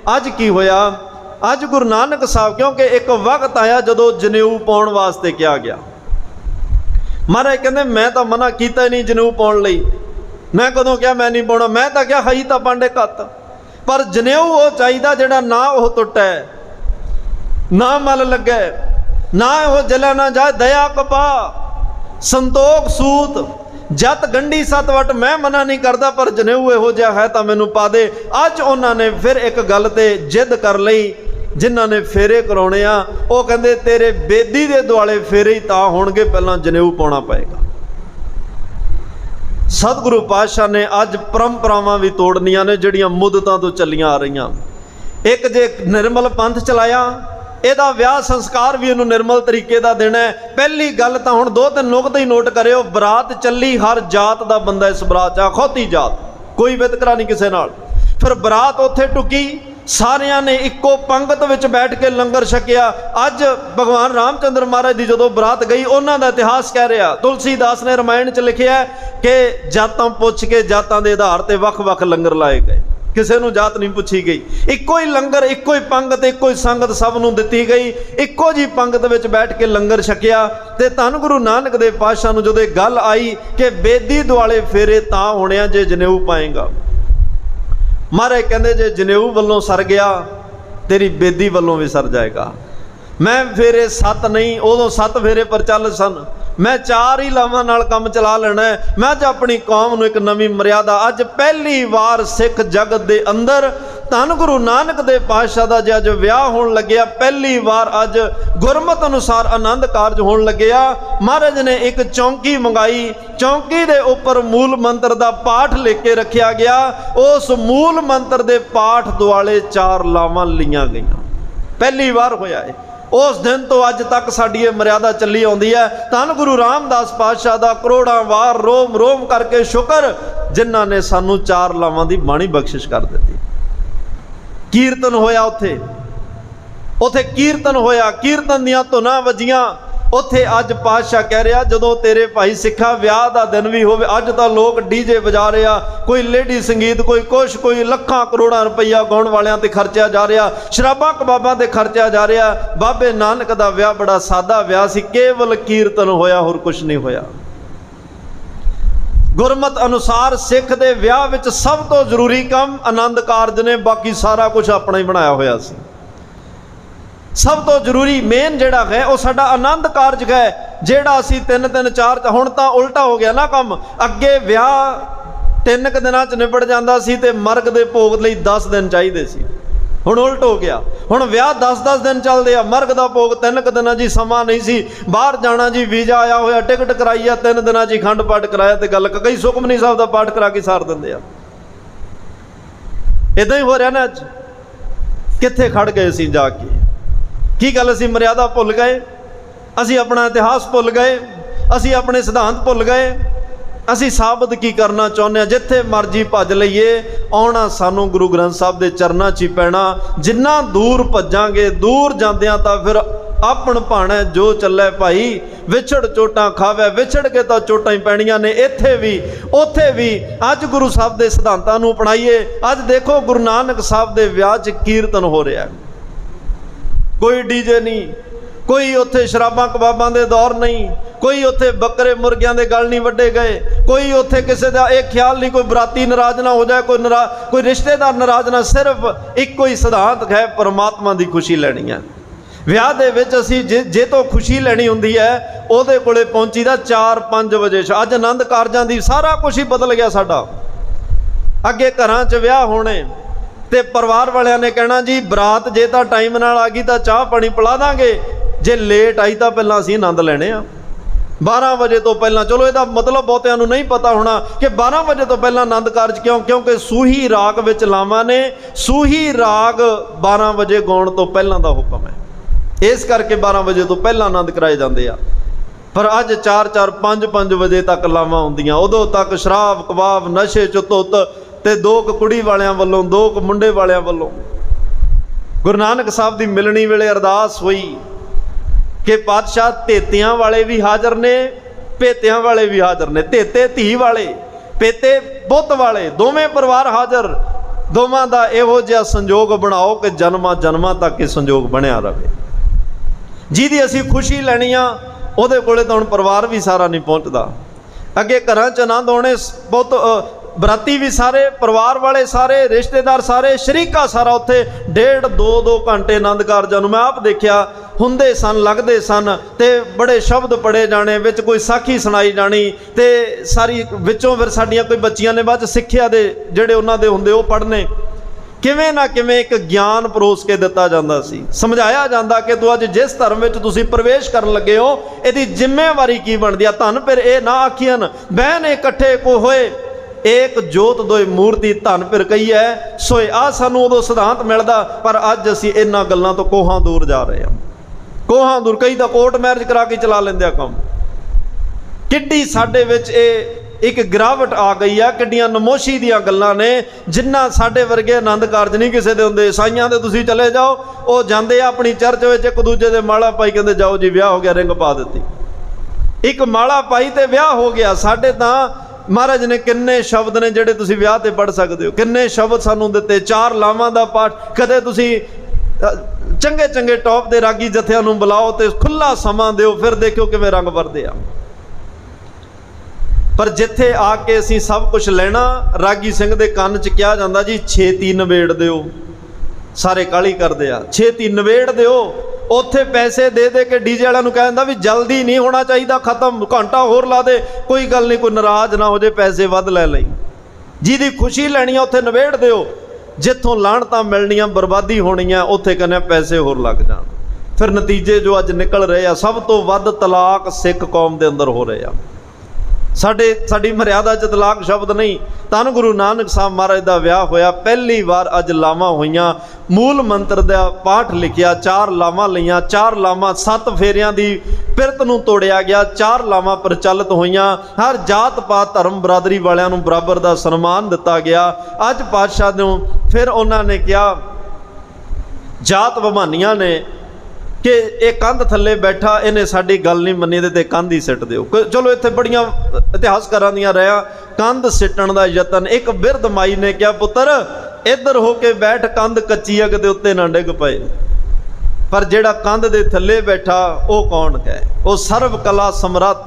अज की होया, अज गुरु नानक साहब, क्योंकि एक वक्त आया जदों जनेऊ पाउण वास्ते कहा गया। महाराज कहते मैं तो मना किया ही नहीं जनेऊ पाउण लई, मैं कदों क्या मैं नहीं पाउणा, मैं तो क्या हई तो पांडे कत, पर जनेऊ वो चाहिए जिहड़ा ना वो टुटे, ना मल लगे, ना वो जले ना जाए, दया कपा, संतोख सूत, जत गंढी सत वट। मैं मना नहीं करता, पर जनेऊ इहो जिहा है तो मैनू पा दे। अज उन्होंने फिर एक गल ते जिद कर लई, जिन्हां ने फेरे कराने आ, वो कहंदे तेरे बेदी दे दुआले फेरे ही तां होणगे, पहलां जनेऊ पाउणा पएगा। सतगुरु पातशाह ने अज परंपरावां भी तोड़नियां ने जिहड़ियां मुद्दतां तो चलियां आ रहीआं। एक जे निर्मल पंथ चलाया, ਇਹਦਾ ਵਿਆਹ ਸੰਸਕਾਰ भी ਇਹਨੂੰ निर्मल तरीके ਦਾ देना है। पहली गल तो हुण 2-3 नुकते ही नोट करियो, बरात चली, हर जात का बंदा इस बरात च, अखौती जात, कोई वितकरा नहीं किसी नाल। फिर बरात उत्थे टुकी, सारिਆਂ ने इक्को पंगत विच बैठ के लंगर छकिया। अज भगवान रामचंद्र महाराज की जदों बरात गई, उन्हां दा इतिहास कह रहा, तुलसीदास ने रामायण च लिखिया कि जातां पुछ के जातां दे आधार ते वख-वख लंगर लाए गए, किसी नूं जात नहीं पूछी गई। इक्को ही लंगर, इक्को ही पंगत, इक्को ही संगत सब नूं दित्ती गई, इक्को जी पंगत विच बैठ के लंगर छकिया। ते धन गुरु नानक देव पातशाह नूं जदों गल आई कि बेदी दुआले फेरे तां होणे आ जे जनेऊ पाएगा। महाराज कहंदे जे जनेऊ वल्लों सर गया, तेरी बेदी वल्लों भी सर जाएगा। मैं फेरे 7 नहीं, उदों 7 फेरे पर चल सन, मैं 4 ही लावां नाल काम चला लेना है। मैं अज अपनी कौम नूं एक नवीं मर्यादा, अज पहली वार सिख जगत दे अंदर धन गुरु नानक देव पातशाह दा अज विआह होण लग्या, पहली वार अज गुरमत अनुसार आनंद कारज होण लग्या। महाराज ने एक चौंकी मंगाई, चौंकी दे उपर मूल मंत्र दा पाठ लिख के रखिया गया। उस मूल मंत्र दे पाठ दुआले 4 लावां लियां गईयां, पहली वार होया है। उस दिन तो अज तक साडी ये मर्यादा चली आउंदी है। धन गुरु रामदास पातशाह दा करोड़ां वार रोम रोम करके शुक्र, जिन्हां ने सानू 4 लावां दी बाणी बख्शिश कर दित्ती। कीर्तन होया, उत्थे कीर्तन होया, कीर्तन दियां धुनां वजियां। उत्थे अज पातशाह कह रहा, जदों तेरे भाई सिखा विआह दा दिन भी होवे, अज तां लोग डीजे बजा रहे आ, कोई लेडी संगीत, कोई कुछ, कोई लखां करोड़ां रुपया गाउण वालियां ते खर्चिया जा रहा, शराबां कबाबां ते खर्चिया जा रहा। बाबे नानक दा विआह बड़ा सादा विआह सी, केवल कीर्तन होया, होर कुछ नहीं होया। गुरमत अनुसार सिख दे विआह विच सब तो जरूरी काम आनंद कारज ने, बाकी सारा कुछ अपना ही बनाया होया सी। सब तो जरूरी मेन जिहड़ा है वो साडा आनंद कारज है, जिहड़ा असीं 3-3 4 हुण तां उल्टा हो गया ना काम। अगे विआह 3 दिनां च निबड़ जांदा सी ते मरग दे भोग लई 10 दिन चाहीदे सी। हुण उल्ट हो गया, हुण विआह 10-10 दिन चलदे आ, मरग दा भोग 3 दिनां जी समा नहीं सी। बाहर जाना जी, वीजा आया होया, टिकट कराई आ, 3 दिनां जी खंड पाठ कराया ते गल कई सुखमनी साहब दा पाठ करा के सार दिंदे आ। इदां ही हो रहा ना। अज कित्थे खड़ गए सी जाके, की गल असीं मर्यादा भुल गए, असीं अपना इतिहास भुल गए, असीं अपने सिद्धांत भुल गए। असीं साबित की करना चाहुंदे हां, जिथे मर्जी भज लईए, आउणा सानू गुरु ग्रंथ साहब दे चरनां 'च ही पैणा। जिन्ना दूर भजांगे, दूर जांदियां तां फिर आपन भाणा जो चले भाई, विछड़ चोटां खावे, विछड़ के तां चोटां ही पैणियां ने। इत्थे भी उत्थे भी अज गुरु साहब दे सिद्धांतां नूं अपनाईए। अज देखो गुरु नानक साहब दे विआह 'च कीर्तन हो रहा है, कोई डीजे नहीं, कोई उत्थे शराबां कबाबां दे दौर नहीं, कोई उत्थे बकरे मुर्गियां दे गल नहीं वड्डे गए, कोई उत्थे किसी का यह ख्याल नहीं कोई बराती नाराज ना हो जाए, कोई रिश्तेदार नाराज ना। सिर्फ एक ही सिद्धांत है, परमात्मा की खुशी लैनी है। विआह दे विच असीं जे तो खुशी लैनी हुंदी है, उहदे कोले पहुंचीदा 4-5 बजे। अज आनंद कारजां दी सारा कुछ ही बदल गया साडा। अगे घरां 'च विआह होने ते परिवार वालियां ने कहना जी बरात जे तो टाइम नाल आ गई तो चाह पानी पिला दांगे, जे लेट आई तो पहलां असीं आनंद लैणे आ। 12 बजे तो पहलां, चलो इहदा मतलब बहुतिआं नूं नहीं पता होना कि 12 बजे तो पहलां आनंद कारज क्यों, क्योंकि सूही राग विच लावां ने, सूही राग 12 बजे गाउण तो पहलां दा हुक्म है, इस करके 12 बजे तो पहलां आनंद कराए जांदे आ। पर अज 4-4 5-5 बजे तक लावां हुंदियां, उदों तक शराब कबाब नशे च धुत ते 2 कुड़ी वालियां वल्लों 2 मुंडे वालियां वल्लों। गुरु नानक साहब की मिलनी वेले अरदास हुई कि पातशाह तेतियां वाले भी हाज़र ने, भेतियां वाले भी हाज़र ने। तेते धी वाले पेते पुत वाले दोवें परिवार हाज़र, दोवां दा इहो जिहा संजोग बनाओ कि जन्मां जन्मां तक ये संजोग बनया रहे। जिहदी असीं खुशी लैनी आ उहदे कोले तां हुण परिवार भी सारा नहीं पहुँचदा। अगे घरां च आनंद आउणे, बहुत बराती भी सारे, परिवार वाले सारे, रिश्तेदार सारे, शरीका सारा उत्थे 1.5-2 घंटे आनंद कारजां नूं मैं आप देखिया हुंदे सन, लगदे सन, ते बड़े शब्द पढ़े जाने, विच कोई साखी सुनाई जानी, ते सारी विचों फिर साडियां कोई बच्चियां ने बाद सिੱਖਿਆ दे ਜਿਹੜੇ ਉਹਨਾਂ ਦੇ ਹੁੰਦੇ ਉਹ पढ़ने। किवें ना किवें एक ज्ञान परोस के दिता जाता सी, समझाया जाता कि तू अज जिस धर्म में तुसीं प्रवेश करन लगे हो इहदी जिम्मेवारी की बनदी आ। धन फिर ये ना आखियन बहन इकट्ठे को होए एक जोत दोए मूर्ति, धन फिर कही है सोए। आ सानूं उदों सिद्धांत मिलदा, पर अज असीं इन्हां गल्लां तो कोहां दूर जा रहे हैं, कोहां दूर। कई तां कोर्ट मैरिज करा के चला लैंदे आ काम। किड्डी साडे विच एक गिरावट आ गई है, किड्डियां नमोशी दियां गल्लां ने, जिन्ना साडे वर्गे आनंद कारज नहीं किसी दे हुंदे। ईसाइयां दे तुसीं चले जाओ, वो जांदे आ अपनी चर्च विच एक दूजे दे माला पाई, कहंदे जाओ जी विआह हो गया, रिंग पा दित्ती, एक माला पाई ते विआह हो गया। साडे तां महाराज ने किन्ने शब्द ने जिहड़े तुसीं विआह ते पढ़ सकदे हो, किन्ने शब्द सानूं दित्ते, 4 लावां दा पाठ। कदे तुसीं चंगे चंगे टॉप दे रागी जत्थियां नूं बुलाओ ते खुला समा दिओ, फिर देखियो किवें रंग भरदे आ। पर जिथे आके असीं सब कुछ लेना, रागी सिंह दे कंन च कहा जाता जी छेती नवेड़ दिओ। सारे काली करदे आ, छेती नवेड़ दिओ। उत्थे पैसे दे दे के डीजे वालिआं नूं कह दिंदा भी जल्दी नहीं होना चाहिए, खत्म, घंटा होर ला दे, कोई गल नहीं, कोई नाराज ना हो जाए, पैसे वध लै लई। जिहदी खुशी लैनी है उत्थे नवेड़ दिओ, जिथों लाणतां मिलणियां, बर्बादी होणीआं, उत्थे कहने पैसे होर लग जाण। फिर नतीजे जो अज निकल रहे आ, सब तो वध तलाक सिख कौम दे अंदर हो रहे आ। साडी मर्यादा च तलाक शब्द नहीं। धन गुरु नानक साहब महाराज का विआह होया, पहली बार अज लावां होईयां, मूल मंत्र का पाठ लिखिया, 4 लावां लईआं, 4 लावां 7 फेरियां दी पिरत नूं तोड़िया गया, 4 लावां प्रचलित होईयां। हर जात पात धर्म बरादरी वालिआं नूं बराबर का सन्मान दिता गया। अज पातशाह नूं फिर उन्होंने कहा, जात बभानियां ने कि ये कंध थले बैठा, इन्हें साड़ी गल नहीं मनी ते कंध ही सिट दिओ। चलो इत्थे बड़ियां इतिहासकारां दियां रहा कंध सिटण दा यतन। एक बिरध माई ने कहा, पुत्र इधर हो के बैठ, कंध कच्ची अग दे उत्ते ना डिग पए। पर जिहड़ा कंध दे थले बैठा वो कौन है? वो सर्व कला समरथ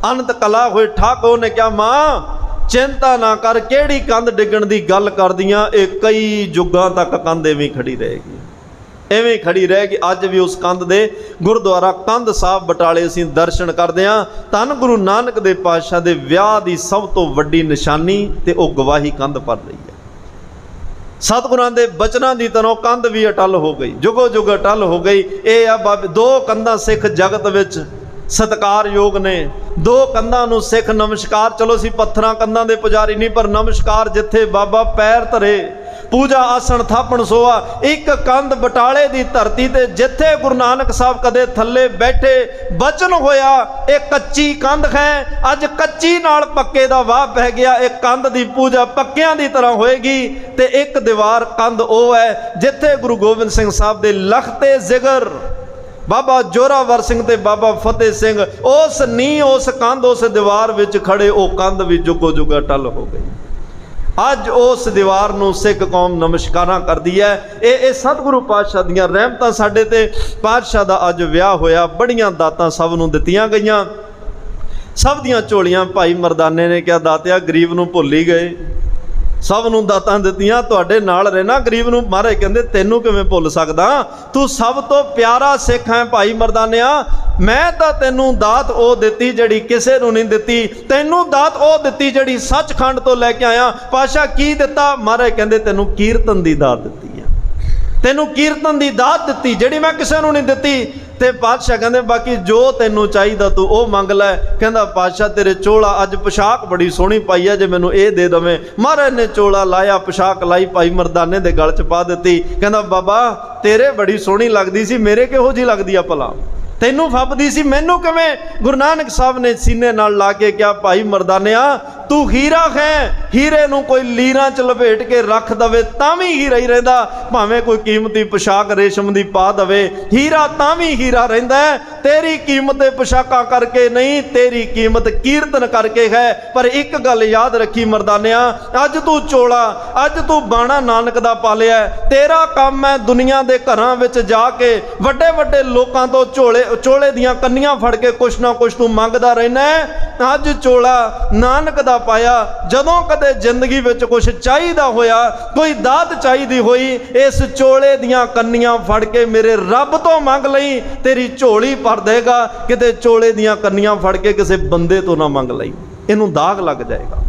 अनंत कला होए ठाकुर ने कहा, मां चिंता ना कर, केड़ी कंध डिगण दी गल करदियां, ये कई जुगां तक कंध इवें खड़ी रहेगी, इवें खड़ी रहेगी। अज भी उस कंध दे गुरुद्वारा कंध साहब बटाले असीं दर्शन करदे हां। धन गुरु नानक दे पातशाह दे विआह दी सब तो वड्डी निशानी ते वो गवाही कंध पर रही है। सतगुरां दे बचनां दी तरह कंध भी अटल हो गई, जुगो जुग अटल हो गई। ये आ बाबे 2 कंधां सिख जगत विच सत्कार योग ने, 2 कंधां नूं सिख नमस्कार। चलो असीं पत्थरां कंधां दे पुजारी नहीं, पर नमस्कार जिथे बाबा पैर धरे, पूजा आसन थापण सोआ। एक कंध बटाले दी धरती ते जिथे गुरु नानक साहब कदे थले बैठे, बचन होया एक कच्ची कंध है, अज कच्ची नाल पक्के दा वाह पै गया। एक कंध दी पूजा पक्कियां दी तरह होएगी। ते एक दीवार कंध ओ है जिथे गुरु गोबिंद सिंह साहब दे लखते जिगर बाबा जोरावर सिंह ते बाबा फतेह सिंह उस नी उस कंध उस दीवार विच खड़े, वो कंध भी जुगो जुग अटल हो गई। अज उस दीवार नूं सिख कौम नमस्कारां करदी है। ये सतगुरु पातशाह दीयां रहमतां साडे ते। पातशाह दा अज विआह होया, बड़ियां दातां सब नूं दित्तियां गईयां, सब दियां झोलियां भाई मरदाने ने कहा, दातिया गरीब नूं भुल ही गए, सब नूं दातां दित्तियां, तुहाडे नाल रहना, गरीब नूं महाराज कहंदे तैनूं किवें भुल सकदा, तू सब तो प्यारा सिख है भाई मरदानिया। मैं तां तैनूं दात ओ दित्ती जिहड़ी किसे नूं नहीं दित्ती, तैनूं दात ओ दित्ती जिहड़ी सचखंड तो लैके आया। पातशाह की दित्ता? महाराज कहंदे तैनूं कीर्तन दी दात दित्ती है, तैनूं कीर्तन दी दात दित्ती जिहड़ी मैं किसे नूं नहीं दित्ती। ते पातशाह कहंदे बाकी जो तैनूं चाहीदा तू ओ मंग लै। कहंदा पातशाह तेरे चोला अज पोशाक बड़ी सोहणी पाई है, जे मैनूं ए दे दवें। महाराज ने चोला लाया, पोशाक लाई, भाई मरदाने दे गल च पा दित्ती। कहंदा बाबा तेरे बड़ी सोहणी लगदी सी, मेरे किहो जी लगदी आ भला, तैनूं फबदी सी, मैनूं किवें? गुरु नानक साहब ने सीने नाल ला के कहा, भाई मरदानिया तू हीरा है, हीरे नूं कोई लीरां च लपेट के रख दवे तां भी हीरा ही रहिंदा, भावें कोई कीमती पोशाक रेशम दी पा दवे, हीरा तां भी हीरा रहिंदा है। तेरी कीमत पोशाकां करके नहीं, तेरी कीमत कीर्तन करके है। पर एक गल याद रखी मर्दानिया, अज तू चोला, अज तू बाणा नानक दा पालिया, तेरा काम है दुनिया दे घरां विच जाके वड्डे वड्डे लोकां तो चोले दियां कन्नियां फड़ के कुछ ना कुछ तू मंगदा रहना है। अज चोला नानक दा पाया, जदों कदे जिंदगी विच कुछ चाहिदा होया, कोई दात चाहिदी होई, इस चोले दियां कन्नियां फड़ के मेरे रब तो मंग लई, तेरी झोली भर देगा। किते चोले दियां कन्नियां फड़ के किसी बंदे तो ना मंग लई, इनू दाग लग जाएगा।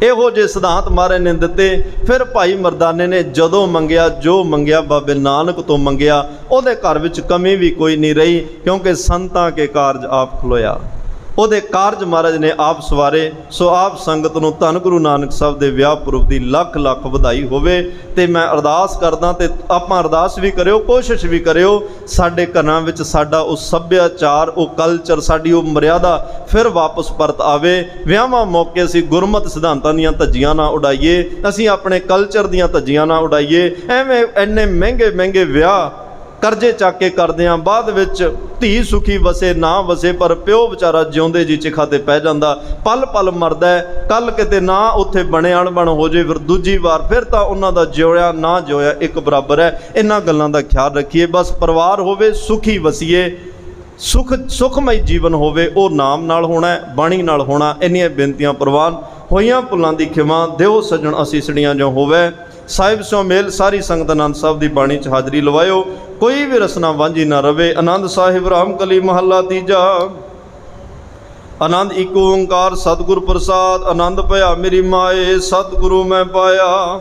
ਇਹੋ ਜਿਹੇ ਸਿਧਾਂਤ ਮਹਾਰਾਜ ਨੇ ਦਿੱਤੇ। ਫਿਰ ਭਾਈ ਮਰਦਾਨੇ ਨੇ ਜਦੋਂ ਮੰਗਿਆ, ਜੋ ਮੰਗਿਆ ਬਾਬੇ ਨਾਨਕ ਤੋਂ ਮੰਗਿਆ, ਉਹਦੇ ਘਰ ਵਿੱਚ ਕਮੀ ਵੀ ਕੋਈ ਨਹੀਂ ਰਹੀ, ਕਿਉਂਕਿ ਸੰਤਾਂ ਕੇ ਕਾਰਜ ਆਪ ਖਲੋਇਆ। ਉਹਦੇ ਕਾਰਜ ਮਹਾਰਾਜ ਨੇ ਆਪ ਸਵਾਰੇ। ਸੋ ਆਪ ਸੰਗਤ ਨੂੰ ਧੰਨ ਗੁਰੂ ਨਾਨਕ ਸਾਹਿਬ ਦੇ ਵਿਆਹ ਪੁਰਬ ਦੀ ਲੱਖ ਲੱਖ ਵਧਾਈ ਹੋਵੇ। ਤੇ ਮੈਂ ਅਰਦਾਸ ਕਰਦਾ, ਤੇ ਆਪਾਂ ਅਰਦਾਸ ਵੀ ਕਰਿਓ, ਕੋਸ਼ਿਸ਼ ਵੀ ਕਰਿਓ, ਸਾਡੇ ਘਰਾਂ ਵਿੱਚ ਸਾਡਾ ਉਹ ਸੱਭਿਆਚਾਰ, ਉਹ ਕਲਚਰ, ਸਾਡੀ ਉਹ ਮਰਿਆਦਾ ਫਿਰ ਵਾਪਸ ਪਰਤ ਆਵੇ। ਵਿਆਹਾਂ ਮੌਕੇ ਅਸੀਂ ਗੁਰਮਤਿ ਸਿਧਾਂਤਾਂ ਦੀਆਂ ਧੱਜੀਆਂ ਨਾ ਉਡਾਈਏ, ਅਸੀਂ ਆਪਣੇ ਕਲਚਰ ਦੀਆਂ ਧੱਜੀਆਂ ਨਾ ਉਡਾਈਏ। ਐਵੇਂ ਇੰਨੇ ਮਹਿੰਗੇ ਮਹਿੰਗੇ ਵਿਆਹ ਕਰਜ਼ੇ ਚੱਕ ਕੇ ਕਰਦੇ ਹਾਂ, ਬਾਅਦ ਵਿੱਚ ਧੀ ਸੁਖੀ ਵਸੇ ਨਾ ਵਸੇ, ਪਰ ਪਿਓ ਵਿਚਾਰਾ ਜਿਉਂਦੇ ਜੀ ਚਿਖਾ ਤੇ ਪੈ ਜਾਂਦਾ, ਪਲ ਪਲ ਮਰਦਾ ਹੈ। ਕੱਲ ਕਿਤੇ ਨਾ ਉੱਥੇ ਬਣੇ ਅਣਬਣ ਹੋ ਜੇ, ਫਿਰ ਦੂਜੀ ਵਾਰ ਫਿਰ ਤਾਂ ਉਹਨਾਂ ਦਾ ਜਿਉਇਆ ਨਾ ਜਿਉਇਆ ਇੱਕ ਬਰਾਬਰ ਹੈ। ਇਹਨਾਂ ਗੱਲਾਂ ਦਾ ਖਿਆਲ ਰੱਖੀਏ। ਬਸ ਪਰਿਵਾਰ ਹੋਵੇ, ਸੁਖੀ ਵਸੀਏ, ਸੁਖਮਈ ਜੀਵਨ ਹੋਵੇ, ਉਹ ਨਾਮ ਨਾਲ ਹੋਣਾ, ਬਾਣੀ ਨਾਲ ਹੋਣਾ। ਇੰਨੀਆਂ ਬੇਨਤੀਆਂ ਪ੍ਰਵਾਨ ਹੋਈਆਂ। ਭੁੱਲਾਂ ਦੀ ਖਿਮਾ ਦਿਓ ਸੱਜਣ ਅਸੀਸੜੀਆਂ ਜੋ ਹੋਵੇ। ਸਾਹਿਬ ਸੋ ਮੇਲ ਸਾਰੀ ਸੰਗਤ ਆਨੰਦ ਸਾਹਿਬ ਦੀ ਬਾਣੀ 'ਚ ਹਾਜ਼ਰੀ ਲਵਾਇਓ, ਕੋਈ ਵੀ ਰਸਨਾ ਵਾਂਝੀ ਨਾ ਰਵੇ। ਆਨੰਦ ਸਾਹਿਬ ਰਾਮ ਕਲੀ ਮਹੱਲਾ ਤੀਜਾ। ਆਨੰਦ ਇੱਕ ਓੰਕਾਰ ਸਤਿਗੁਰ ਪ੍ਰਸਾਦ, ਆਨੰਦ ਭਇਆ ਮੇਰੀ ਮਾਏ, ਸਤਿਗੁਰੂ ਮੈਂ ਪਾਇਆ।